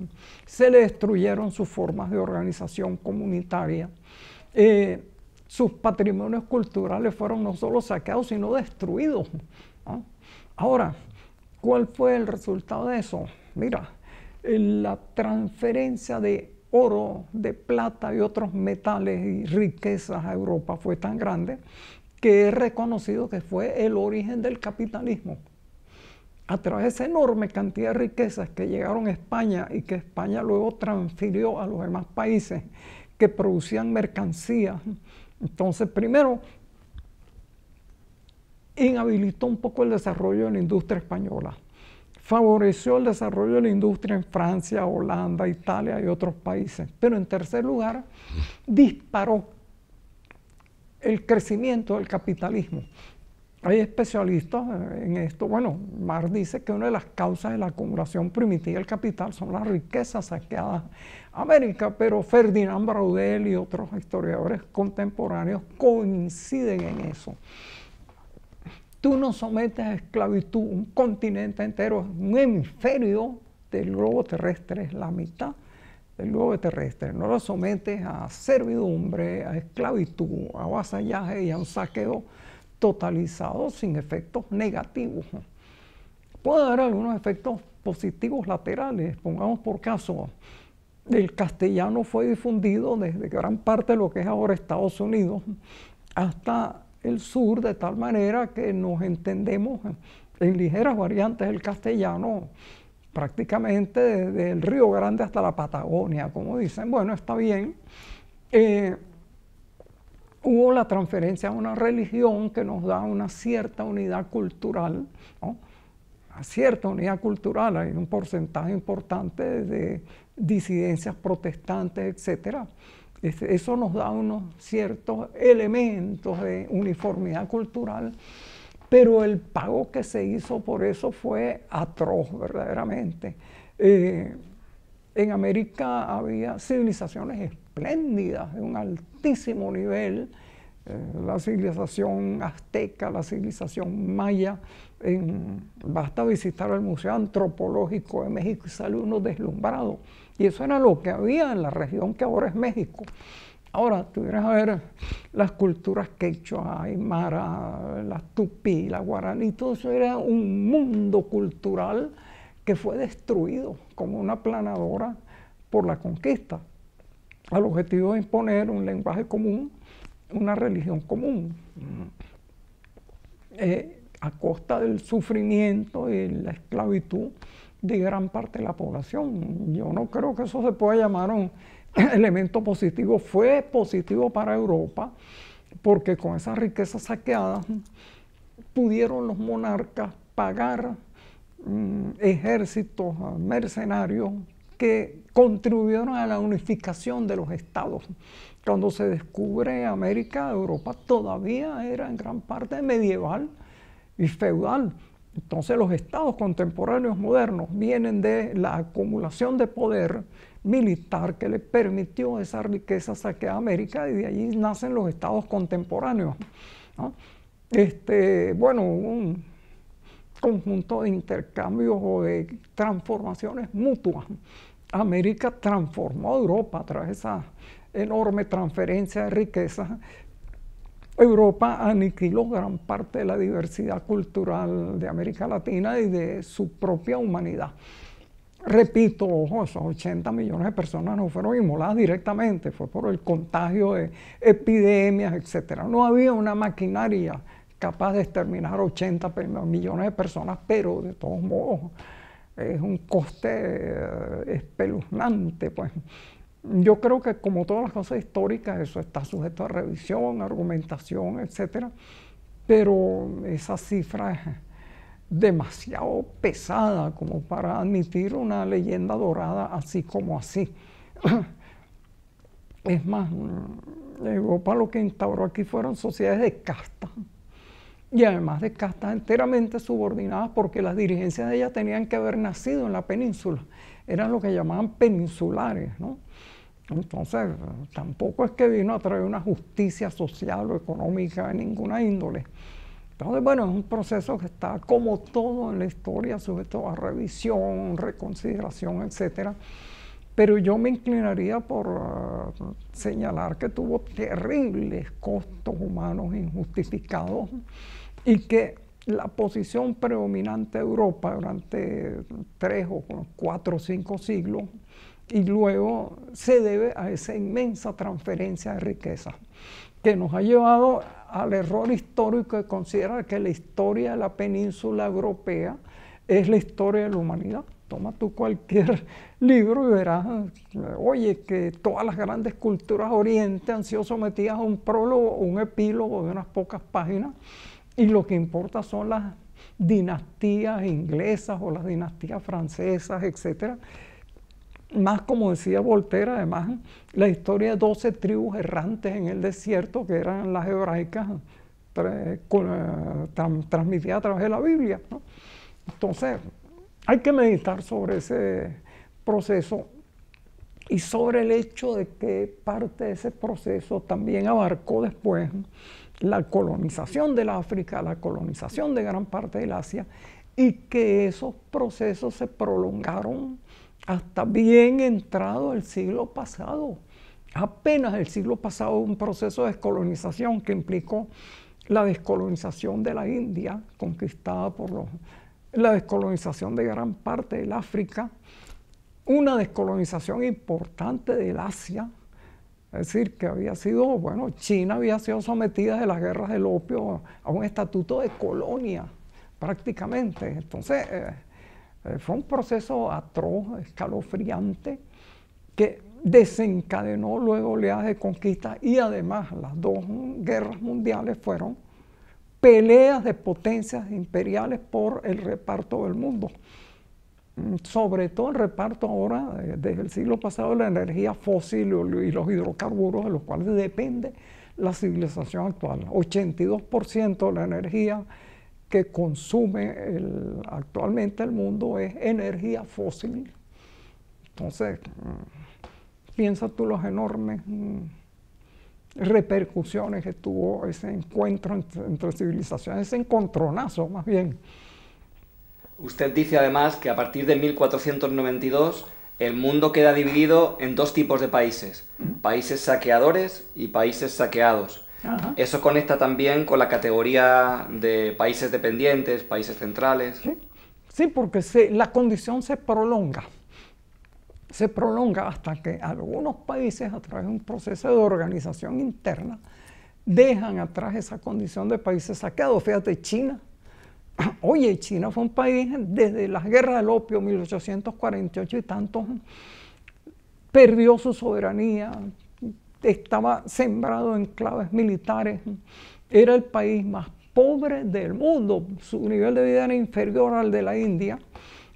Speaker 2: se les destruyeron sus formas de organización comunitaria. Sus patrimonios culturales fueron no solo saqueados, sino destruidos, ¿no? Ahora, ¿cuál fue el resultado de eso? Mira, la transferencia de oro, de plata y otros metales y riquezas a Europa fue tan grande que es reconocido que fue el origen del capitalismo. A través de esa enorme cantidad de riquezas que llegaron a España y que España luego transfirió a los demás países que producían mercancías. Entonces, primero, inhabilitó un poco el desarrollo de la industria española. Favoreció el desarrollo de la industria en Francia, Holanda, Italia y otros países. Pero en tercer lugar, disparó el crecimiento del capitalismo. Hay especialistas en esto. Bueno, Marx dice que una de las causas de la acumulación primitiva del capital son las riquezas saqueadas a América, pero Ferdinand Braudel y otros historiadores contemporáneos coinciden en eso. Tú no sometes a esclavitud un continente entero, un hemisferio del globo terrestre, es la mitad del globo terrestre. No lo sometes a servidumbre, a esclavitud, a vasallaje y a un saqueo totalizado sin efectos negativos. Puede haber algunos efectos positivos laterales. Pongamos por caso, el castellano fue difundido desde gran parte de lo que es ahora Estados Unidos hasta el sur, de tal manera que nos entendemos en ligeras variantes del castellano prácticamente desde el Río Grande hasta la Patagonia, como dicen. Bueno, está bien. Hubo la transferencia a una religión que nos da una cierta unidad cultural, ¿no? Una cierta unidad cultural, hay un porcentaje importante de disidencias protestantes, etcétera. Eso nos da unos ciertos elementos de uniformidad cultural, pero el pago que se hizo por eso fue atroz, verdaderamente. En América había civilizaciones espléndidas, de un altísimo nivel, la civilización azteca, la civilización maya. Basta visitar el Museo Antropológico de México y sale uno deslumbrado. Y eso era lo que había en la región que ahora es México. Ahora, tú vienes a ver las culturas quechua, aymara, las tupí, la guaraní, todo eso era un mundo cultural que fue destruido como una planadora por la conquista, al objetivo de imponer un lenguaje común, una religión común, a costa del sufrimiento y la esclavitud de gran parte de la población. Yo no creo que eso se pueda llamar un elemento positivo. Fue positivo para Europa, porque con esas riquezas saqueadas pudieron los monarcas pagar ejércitos mercenarios que contribuyeron a la unificación de los estados. Cuando se descubre América, Europa todavía era en gran parte medieval y feudal. Entonces los estados contemporáneos modernos vienen de la acumulación de poder militar que le permitió esa riqueza saqueada a América, y de allí nacen los estados contemporáneos, ¿no? Bueno, un conjunto de intercambios o de transformaciones mutuas. América transformó a Europa a través de esa enorme transferencia de riqueza. Europa aniquiló gran parte de la diversidad cultural de América Latina y de su propia humanidad. Repito, ojo, esos 80 millones de personas no fueron inmoladas directamente, fue por el contagio de epidemias, etc. No había una maquinaria capaz de exterminar 80 millones de personas, pero de todos modos es un coste espeluznante, pues. Yo creo que, como todas las cosas históricas, eso está sujeto a revisión, argumentación, etc. Pero esa cifra es demasiado pesada como para admitir una leyenda dorada así como así. Es más, Europa lo que instauró aquí fueron sociedades de casta, y además de castas enteramente subordinadas, porque las dirigencias de ellas tenían que haber nacido en la península. Eran lo que llamaban peninsulares, ¿no? Entonces, tampoco es que vino a traer una justicia social o económica de ninguna índole. Entonces, bueno, es un proceso que está, como todo en la historia, sujeto a revisión, reconsideración, etc. Pero yo me inclinaría por señalar que tuvo terribles costos humanos injustificados, y que la posición predominante de Europa durante 3 o 4 o 5 siglos, y luego se debe a esa inmensa transferencia de riqueza, que nos ha llevado al error histórico de considerar que la historia de la península europea es la historia de la humanidad. Toma tú cualquier libro y verás, oye, que todas las grandes culturas oriente han sido sometidas a un prólogo o un epílogo de unas pocas páginas, y lo que importa son las dinastías inglesas o las dinastías francesas, etc. Más, como decía Voltaire, además, la historia de 12 tribus errantes en el desierto, que eran las hebraicas, transmitidas a través de la Biblia, ¿no? Entonces, hay que meditar sobre ese proceso y sobre el hecho de que parte de ese proceso también abarcó después la colonización del África, la colonización de gran parte del Asia, y que esos procesos se prolongaron hasta bien entrado el siglo pasado. Apenas el siglo pasado un proceso de descolonización que implicó la descolonización de la India, conquistada por la descolonización de gran parte del África, una descolonización importante del Asia. Es decir, que había sido, bueno, China había sido sometida de las guerras del opio a un estatuto de colonia, prácticamente. Entonces, fue un proceso atroz, escalofriante, que desencadenó luego oleadas de conquista, y además las 2 guerras mundiales fueron peleas de potencias imperiales por el reparto del mundo. Sobre todo el reparto ahora, desde el siglo pasado, de la energía fósil y los hidrocarburos, de los cuales depende la civilización actual. 82% de la energía que consume actualmente el mundo es energía fósil. Entonces, piensa tú las enormes repercusiones que tuvo ese encuentro entre civilizaciones, ese encontronazo más bien.
Speaker 1: Usted dice además que a partir de 1492 el mundo queda dividido en 2 tipos de países, países saqueadores y países saqueados.
Speaker 2: Ajá.
Speaker 1: Eso conecta también con la categoría de países dependientes, países centrales.
Speaker 2: Sí, Sí, porque la condición se prolonga hasta que algunos países, a través de un proceso de organización interna, dejan atrás esa condición de países saqueados. Fíjate, China. Oye, China fue un país desde las guerras del opio, 1848 y tantos, perdió su soberanía, estaba sembrado en claves militares, era el país más pobre del mundo, su nivel de vida era inferior al de la India.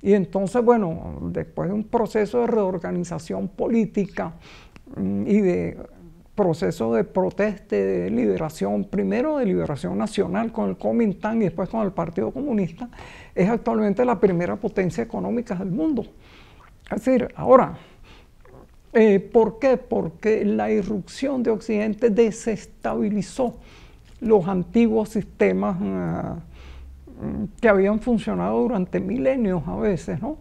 Speaker 2: Y entonces, bueno, después de un proceso de reorganización política y de proceso de protesta, de liberación, primero de liberación nacional con el Kuomintang y después con el Partido Comunista, es actualmente la primera potencia económica del mundo. Es decir, ahora, ¿por qué? Porque la irrupción de Occidente desestabilizó los antiguos sistemas que habían funcionado durante milenios a veces, ¿no?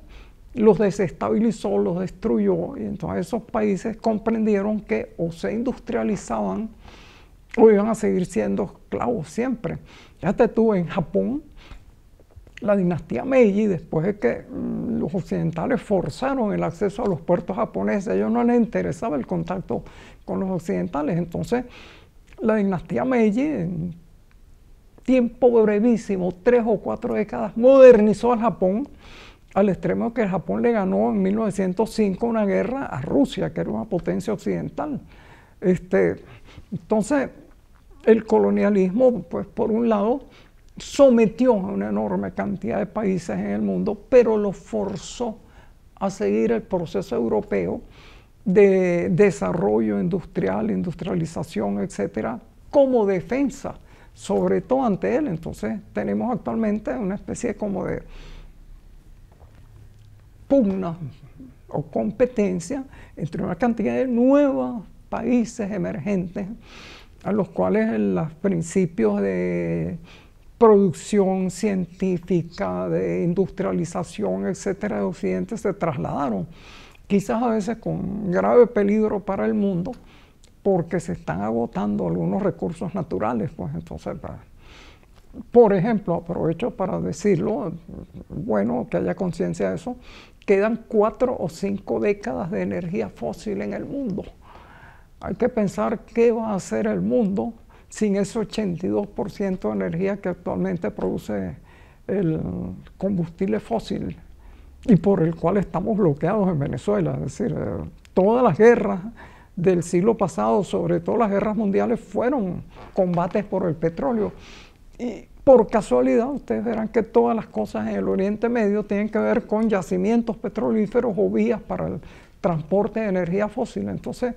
Speaker 2: Los desestabilizó, los destruyó, y entonces esos países comprendieron que o se industrializaban o iban a seguir siendo esclavos siempre. Fíjate tú, en Japón, la dinastía Meiji, después de que los occidentales forzaron el acceso a los puertos japoneses, a ellos no les interesaba el contacto con los occidentales, entonces la dinastía Meiji, en tiempo brevísimo, 3 o 4 décadas, modernizó al Japón, al extremo que el Japón le ganó en 1905 una guerra a Rusia, que era una potencia occidental. Entonces, el colonialismo, pues por un lado, sometió a una enorme cantidad de países en el mundo, pero los forzó a seguir el proceso europeo de desarrollo industrial, industrialización, etcétera, como defensa, sobre todo ante él. Entonces, tenemos actualmente una especie como de pugna o competencia entre una cantidad de nuevos países emergentes a los cuales los principios de producción científica, de industrialización, etcétera, de Occidente se trasladaron, quizás a veces con grave peligro para el mundo, porque se están agotando algunos recursos naturales. Pues entonces, por ejemplo, aprovecho para decirlo, bueno, que haya conciencia de eso, quedan 4 o 5 décadas de energía fósil en el mundo. Hay que pensar qué va a hacer el mundo sin ese 82% de energía que actualmente produce el combustible fósil y por el cual estamos bloqueados en Venezuela. Es decir, todas las guerras del siglo pasado, sobre todo las guerras mundiales, fueron combates por el petróleo. Y por casualidad, ustedes verán que todas las cosas en el Oriente Medio tienen que ver con yacimientos petrolíferos o vías para el transporte de energía fósil. Entonces,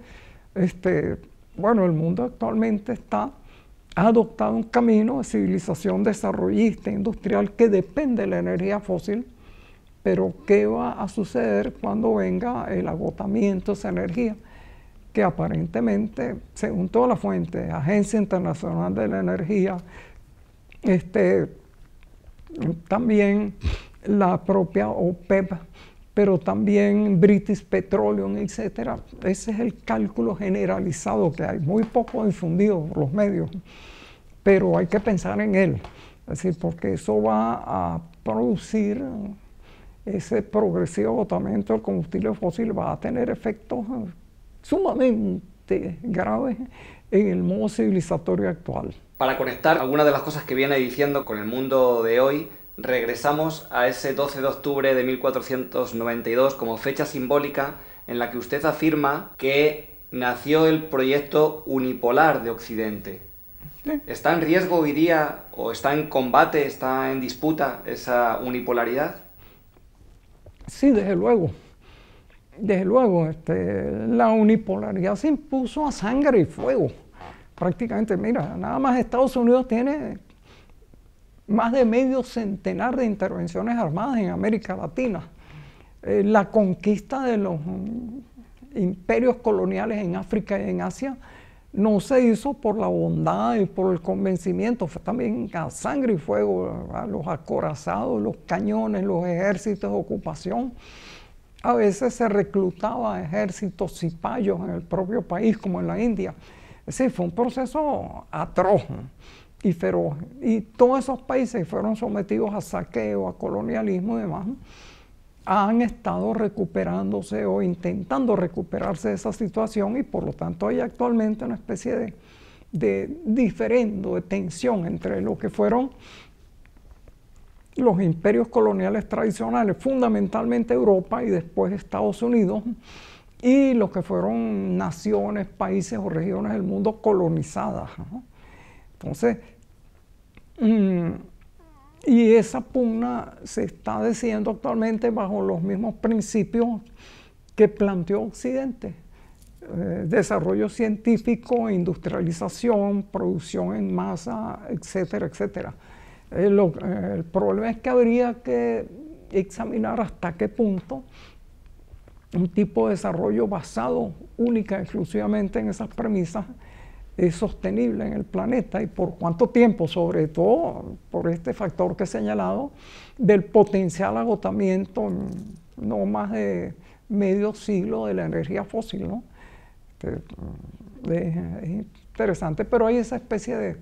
Speaker 2: bueno, el mundo actualmente ha adoptado un camino de civilización desarrollista, industrial, que depende de la energía fósil, pero ¿qué va a suceder cuando venga el agotamiento de esa energía? Que aparentemente, según todas las fuentes, Agencia Internacional de la Energía, también la propia OPEP, pero también British Petroleum, etcétera. Ese es el cálculo generalizado que hay, muy poco difundido por los medios, pero hay que pensar en él, es decir, porque eso va a producir ese progresivo agotamiento del combustible fósil, va a tener efectos sumamente graves en el modo civilizatorio actual.
Speaker 1: Para conectar algunas de las cosas que viene diciendo con el mundo de hoy, regresamos a ese 12 de octubre de 1492 como fecha simbólica en la que usted afirma que nació el proyecto unipolar de Occidente.
Speaker 2: Sí.
Speaker 1: ¿Está en riesgo hoy día, o está en combate, está en disputa esa unipolaridad?
Speaker 2: Sí, desde luego. Desde luego, la unipolaridad se impuso a sangre y fuego. Prácticamente, mira, nada más Estados Unidos tiene más de medio centenar de intervenciones armadas en América Latina. La conquista de los imperios coloniales en África y en Asia no se hizo por la bondad y por el convencimiento, fue también a sangre y fuego, a los acorazados, los cañones, los ejércitos de ocupación. A veces se reclutaba ejércitos cipayos en el propio país, como en la India. Es decir, fue un proceso atroz. y feroz. Y todos esos países que fueron sometidos a saqueo, a colonialismo y demás, han estado recuperándose o intentando recuperarse de esa situación, y por lo tanto hay actualmente una especie de diferendo, de tensión entre lo que fueron los imperios coloniales tradicionales, fundamentalmente Europa y después Estados Unidos, y lo que fueron naciones, países o regiones del mundo colonizadas, ¿no? Entonces, y esa pugna se está decidiendo actualmente bajo los mismos principios que planteó Occidente. Desarrollo científico, industrialización, producción en masa, etcétera, etcétera. El problema es que habría que examinar hasta qué punto un tipo de desarrollo basado única y exclusivamente en esas premisas es sostenible en el planeta, y por cuánto tiempo, sobre todo por este factor que he señalado del potencial agotamiento en no más de medio siglo de la energía fósil, ¿no? Es interesante, pero hay esa especie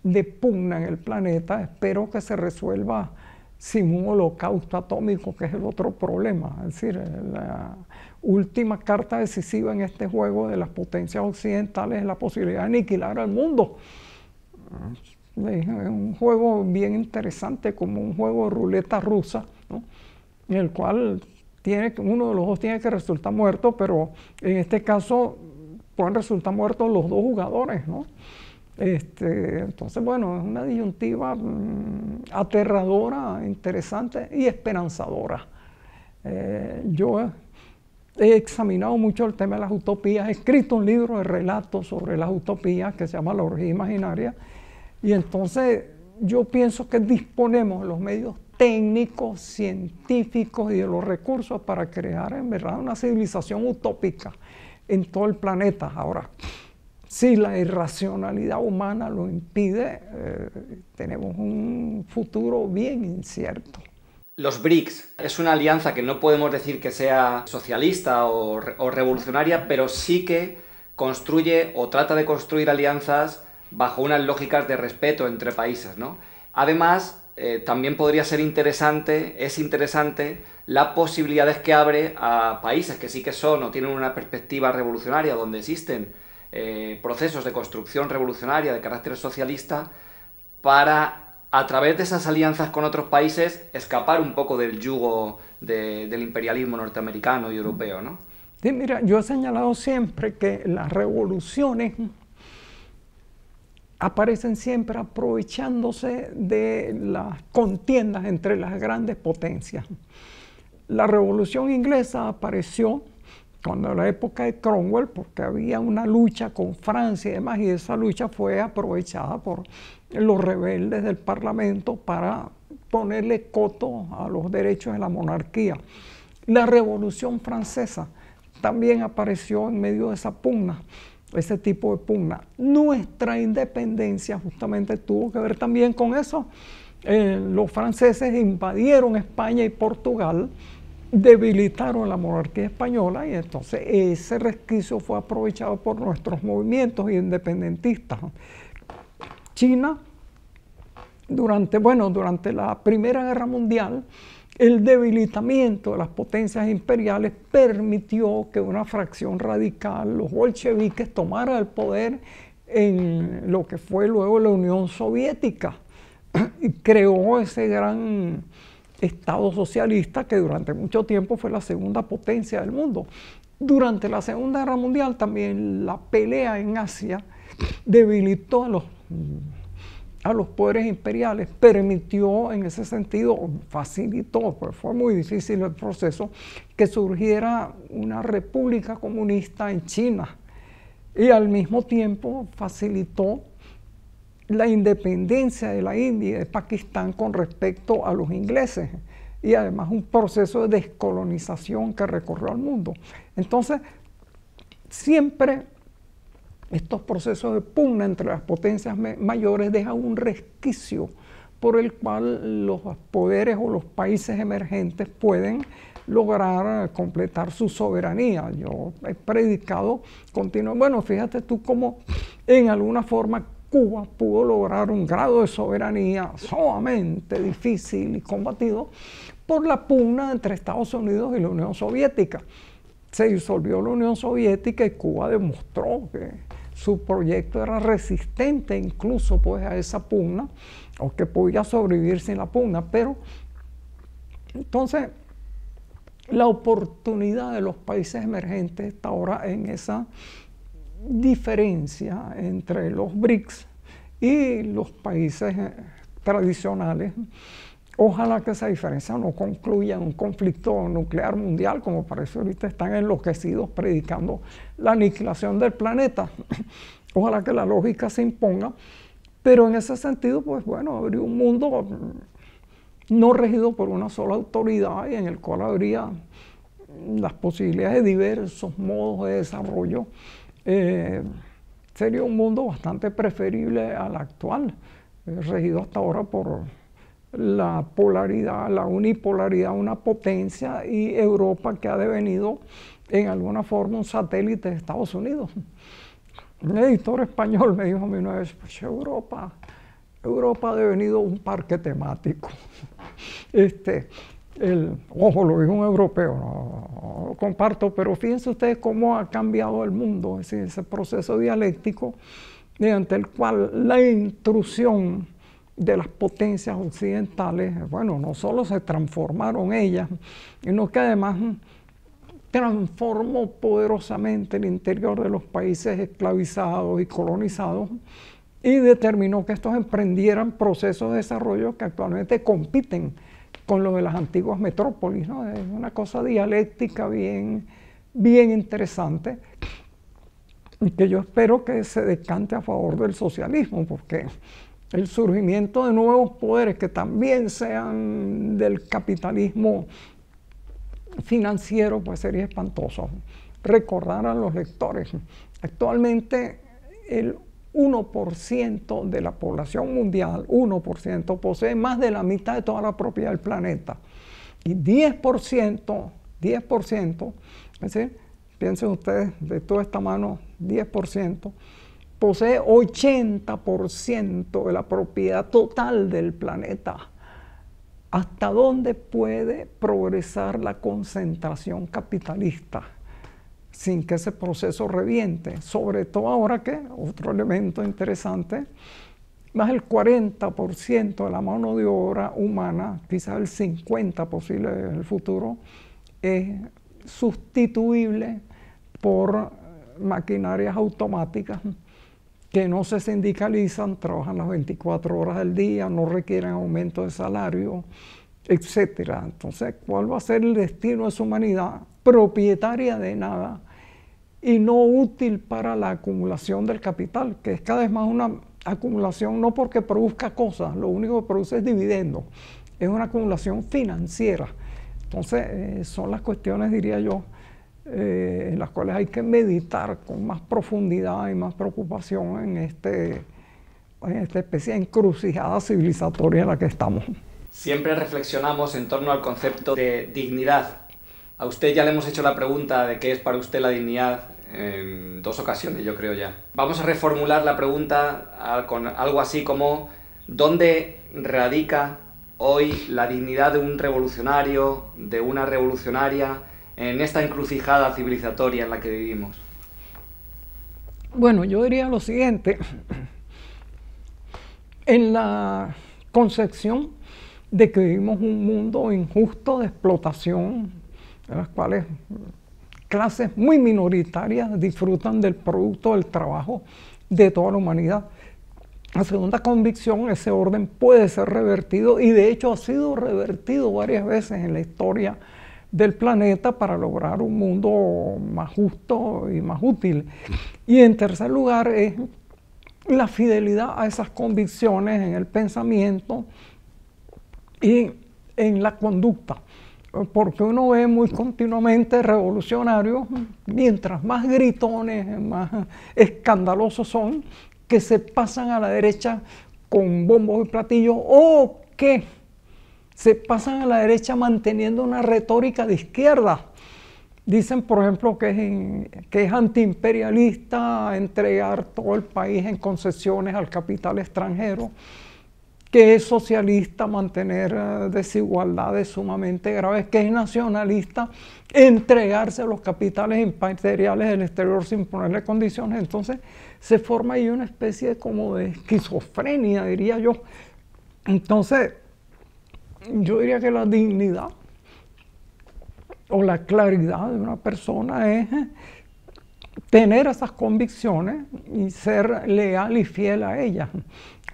Speaker 2: de pugna en el planeta. Espero que se resuelva sin un holocausto atómico, que es el otro problema. Es decir, la última carta decisiva en este juego de las potencias occidentales es la posibilidad de aniquilar al mundo. Es un juego bien interesante, como un juego de ruleta rusa, ¿no? En el cual uno de los dos tiene que resultar muerto, pero en este caso pueden resultar muertos los dos jugadores, ¿no? Entonces, bueno, es una disyuntiva aterradora, interesante y esperanzadora. Yo he examinado mucho el tema de las utopías, he escrito un libro de relatos sobre las utopías que se llama La orgía imaginaria, y entonces yo pienso que disponemos de los medios técnicos, científicos y de los recursos para crear en verdad una civilización utópica en todo el planeta. Ahora, si la irracionalidad humana lo impide, tenemos un futuro bien incierto.
Speaker 1: Los BRICS es una alianza que no podemos decir que sea socialista o revolucionaria, pero sí que construye o trata de construir alianzas bajo unas lógicas de respeto entre países, ¿no? Además, también podría ser interesante, es interesante, las posibilidades que abre a países que sí que son o tienen una perspectiva revolucionaria, donde existen procesos de construcción revolucionaria de carácter socialista, para, a través de esas alianzas con otros países, escapar un poco del yugo del imperialismo norteamericano y europeo, ¿no?
Speaker 2: Sí, mira, yo he señalado siempre que las revoluciones aparecen siempre aprovechándose de las contiendas entre las grandes potencias. La Revolución Inglesa apareció cuando en la época de Cromwell, porque había una lucha con Francia y demás, y esa lucha fue aprovechada por los rebeldes del Parlamento para ponerle coto a los derechos de la monarquía. La Revolución Francesa también apareció en medio de esa pugna, ese tipo de pugna. Nuestra independencia justamente tuvo que ver también con eso. Los franceses invadieron España y Portugal, debilitaron la monarquía española, y entonces ese resquicio fue aprovechado por nuestros movimientos independentistas. China, durante la Primera Guerra Mundial, el debilitamiento de las potencias imperiales permitió que una fracción radical, los bolcheviques, tomara el poder en lo que fue luego la Unión Soviética y creó ese gran Estado socialista que durante mucho tiempo fue la segunda potencia del mundo. Durante la Segunda Guerra Mundial también la pelea en Asia debilitó a los poderes imperiales, permitió en ese sentido, facilitó, pues fue muy difícil el proceso, que surgiera una república comunista en China, y al mismo tiempo facilitó la independencia de la India y de Pakistán con respecto a los ingleses, y además un proceso de descolonización que recorrió al mundo. Entonces, siempre estos procesos de pugna entre las potencias mayores dejan un resquicio por el cual los poderes o los países emergentes pueden lograr completar su soberanía. Yo he predicado continuamente, bueno, fíjate tú cómo en alguna forma Cuba pudo lograr un grado de soberanía sumamente difícil y combatido por la pugna entre Estados Unidos y la Unión Soviética. Se disolvió la Unión Soviética y Cuba demostró que su proyecto era resistente incluso pues, a esa pugna, o que podía sobrevivir sin la pugna. Pero entonces la oportunidad de los países emergentes está ahora en esa diferencia entre los BRICS y los países tradicionales. Ojalá que esa diferencia no concluya en un conflicto nuclear mundial, como parece ahorita están enloquecidos predicando la aniquilación del planeta. Ojalá que la lógica se imponga, pero en ese sentido, pues bueno, habría un mundo no regido por una sola autoridad y en el cual habría las posibilidades de diversos modos de desarrollo. Sería un mundo bastante preferible al actual, regido hasta ahora por la polaridad, la unipolaridad, una potencia, y Europa que ha devenido en alguna forma un satélite de Estados Unidos. Un editor español me dijo a mí una vez, pues Europa ha devenido un parque temático. Ojo, lo dijo un europeo, no lo comparto, pero fíjense ustedes cómo ha cambiado el mundo, es decir, ese proceso dialéctico mediante el cual la intrusión de las potencias occidentales, bueno, no solo se transformaron ellas, sino que además transformó poderosamente el interior de los países esclavizados y colonizados y determinó que estos emprendieran procesos de desarrollo que actualmente compiten con lo de las antiguas metrópolis, ¿no? Es una cosa dialéctica bien interesante y que yo espero que se decante a favor del socialismo, porque el surgimiento de nuevos poderes que también sean del capitalismo financiero, pues sería espantoso. Recordar a los lectores, actualmente el 1% de la población mundial, 1%, posee más de la mitad de toda la propiedad del planeta. Y 10%, es decir, piensen ustedes, de toda esta mano, 10%, posee 80% de la propiedad total del planeta. ¿Hasta dónde puede progresar la concentración capitalista sin que ese proceso reviente? Sobre todo ahora que, otro elemento interesante, más del 40% de la mano de obra humana, quizás el 50% posible en el futuro, es sustituible por maquinarias automáticas que no se sindicalizan, trabajan las 24 horas del día, no requieren aumento de salario, etc. Entonces, ¿cuál va a ser el destino de su humanidad? Propietaria de nada y no útil para la acumulación del capital, que es cada vez más una acumulación no porque produzca cosas, lo único que produce es dividendos, es una acumulación financiera. Entonces, son las cuestiones, diría yo, en las cuales hay que meditar con más profundidad y más preocupación en esta especie de encrucijada civilizatoria en la que estamos.
Speaker 1: Siempre reflexionamos en torno al concepto de dignidad. A usted ya le hemos hecho la pregunta de qué es para usted la dignidad en 2 ocasiones, yo creo ya. Vamos a reformular la pregunta con algo así como ¿dónde radica hoy la dignidad de un revolucionario, de una revolucionaria, en esta encrucijada civilizatoria en la que vivimos?
Speaker 2: Bueno, yo diría lo siguiente. En la concepción de que vivimos un mundo injusto de explotación, en las cuales clases muy minoritarias disfrutan del producto del trabajo de toda la humanidad. La segunda convicción, ese orden puede ser revertido y de hecho ha sido revertido varias veces en la historia del planeta para lograr un mundo más justo y más útil. Y en tercer lugar es la fidelidad a esas convicciones en el pensamiento y en la conducta, porque uno ve muy continuamente revolucionarios, mientras más gritones, más escandalosos son, que se pasan a la derecha con bombos y platillos o que se pasan a la derecha manteniendo una retórica de izquierda. Dicen, por ejemplo, que es antiimperialista entregar todo el país en concesiones al capital extranjero, que es socialista mantener desigualdades sumamente graves, que es nacionalista entregarse a los capitales imperiales del exterior sin ponerle condiciones. Entonces se forma ahí una especie como de esquizofrenia, diría yo. Entonces yo diría que la dignidad o la claridad de una persona es tener esas convicciones y ser leal y fiel a ellas.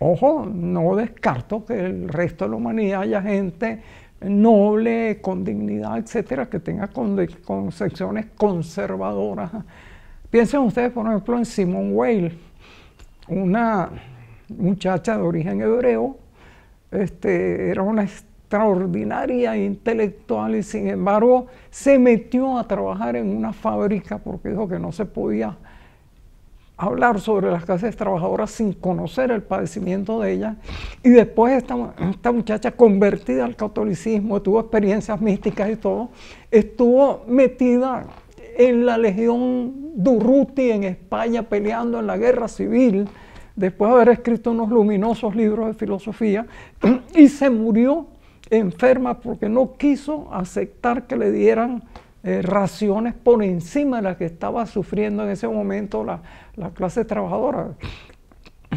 Speaker 2: Ojo, no descarto que el resto de la humanidad haya gente noble, con dignidad, etcétera, que tenga concepciones conservadoras. Piensen ustedes, por ejemplo, en Simone Weil, una muchacha de origen hebreo, era una extraordinaria intelectual y sin embargo se metió a trabajar en una fábrica porque dijo que no se podía hablar sobre las clases trabajadoras sin conocer el padecimiento de ellas. Y después esta muchacha convertida al catolicismo, tuvo experiencias místicas y todo, estuvo metida en la Legión Durruti en España peleando en la guerra civil, después de haber escrito unos luminosos libros de filosofía, y se murió enferma porque no quiso aceptar que le dieran raciones por encima de las que estaba sufriendo en ese momento la clase trabajadora.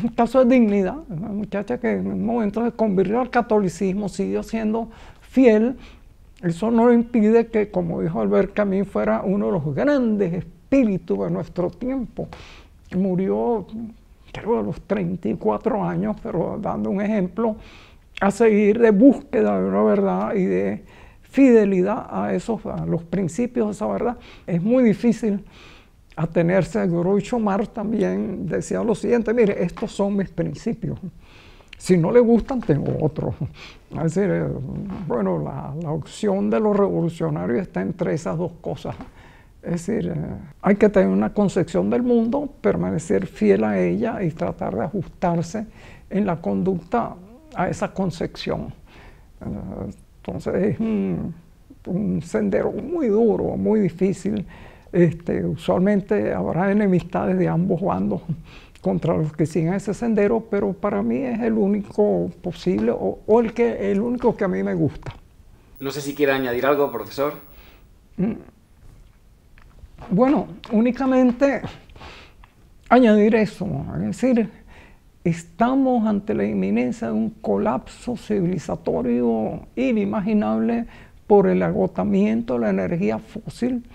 Speaker 2: Un caso de dignidad, una muchacha que en un momento se convirtió al catolicismo, siguió siendo fiel. Eso no impide que, como dijo Albert Camus, fuera uno de los grandes espíritus de nuestro tiempo. Murió, creo, a los 34 años, pero dando un ejemplo a seguir de búsqueda de una verdad y de fidelidad a los principios de esa verdad. Es muy difícil atenerse. Groucho Marx también decía lo siguiente: mire, estos son mis principios. Si no le gustan, tengo otros. Es decir, bueno, la opción de los revolucionarios está entre esas dos cosas. Es decir, hay que tener una concepción del mundo, permanecer fiel a ella y tratar de ajustarse en la conducta a esa concepción. Entonces es un sendero muy duro, muy difícil. Usualmente habrá enemistades de ambos bandos contra los que siguen ese sendero, pero para mí es el único posible o el único que a mí me gusta.
Speaker 1: No sé si quiere añadir algo, profesor.
Speaker 2: Bueno, únicamente añadir eso, es decir, estamos ante la inminencia de un colapso civilizatorio inimaginable por el agotamiento de la energía fósil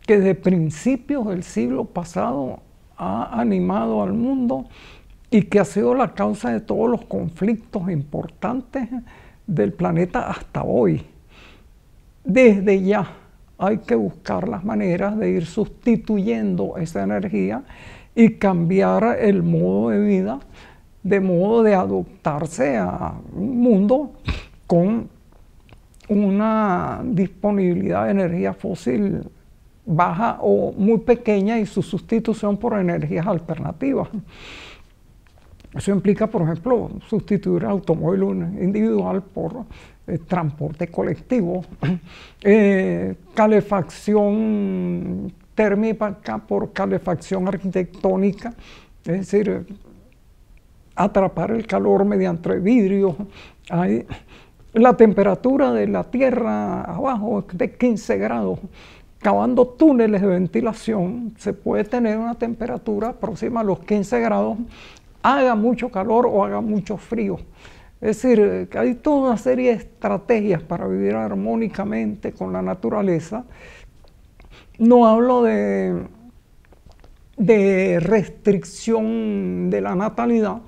Speaker 2: que desde principios del siglo pasado ha animado al mundo y que ha sido la causa de todos los conflictos importantes del planeta hasta hoy. Desde ya hay que buscar las maneras de ir sustituyendo esa energía y cambiar el modo de vida, de modo de adaptarse a un mundo con una disponibilidad de energía fósil baja o muy pequeña y su sustitución por energías alternativas. Eso implica, por ejemplo, sustituir el automóvil individual por transporte colectivo, calefacción térmica por calefacción arquitectónica, es decir, atrapar el calor mediante vidrio. La temperatura de la tierra abajo es de 15 grados. Cavando túneles de ventilación se puede tener una temperatura próxima a los 15 grados, haga mucho calor o haga mucho frío. Es decir, hay toda una serie de estrategias para vivir armónicamente con la naturaleza. No hablo de restricción de la natalidad,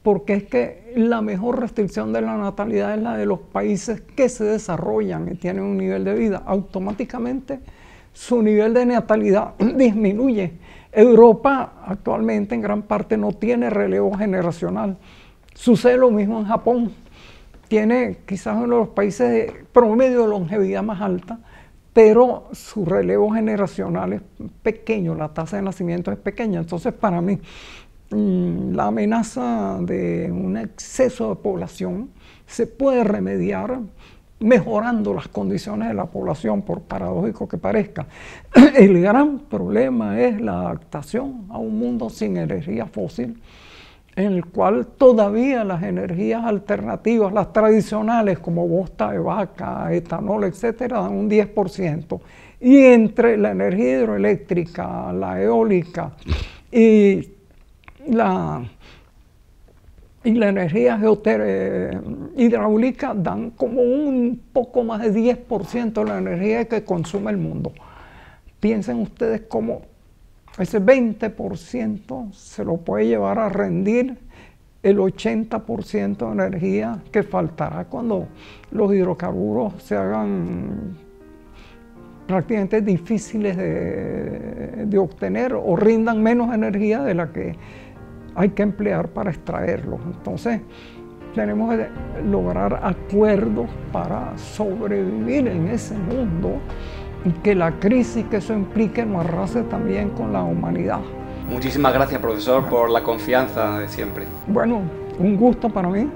Speaker 2: porque es que la mejor restricción de la natalidad es la de los países que se desarrollan y tienen un nivel de vida. Automáticamente su nivel de natalidad disminuye. Europa actualmente en gran parte no tiene relevo generacional. Sucede lo mismo en Japón. Tiene quizás uno de los países de promedio de longevidad más alta, pero su relevo generacional es pequeño, la tasa de nacimiento es pequeña. Entonces, para mí, la amenaza de un exceso de población se puede remediar mejorando las condiciones de la población, por paradójico que parezca. El gran problema es la adaptación a un mundo sin energía fósil, en el cual todavía las energías alternativas, las tradicionales como bosta de vaca, etanol, etcétera, dan un 10%. Y entre la energía hidroeléctrica, la eólica y la energía hidráulica dan como un poco más de 10% de la energía que consume el mundo. Piensen ustedes cómo ese 20% se lo puede llevar a rendir el 80% de energía que faltará cuando los hidrocarburos se hagan prácticamente difíciles de obtener o rindan menos energía de la que hay que emplear para extraerlos. Entonces, tenemos que lograr acuerdos para sobrevivir en ese mundo y que la crisis que eso implique nos arrase también con la humanidad.
Speaker 1: Muchísimas gracias, profesor, por la confianza de siempre.
Speaker 2: Bueno, un gusto para mí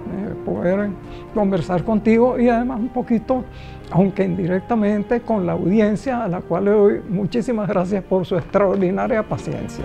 Speaker 2: poder conversar contigo y además un poquito, aunque indirectamente, con la audiencia a la cual le doy muchísimas gracias por su extraordinaria paciencia.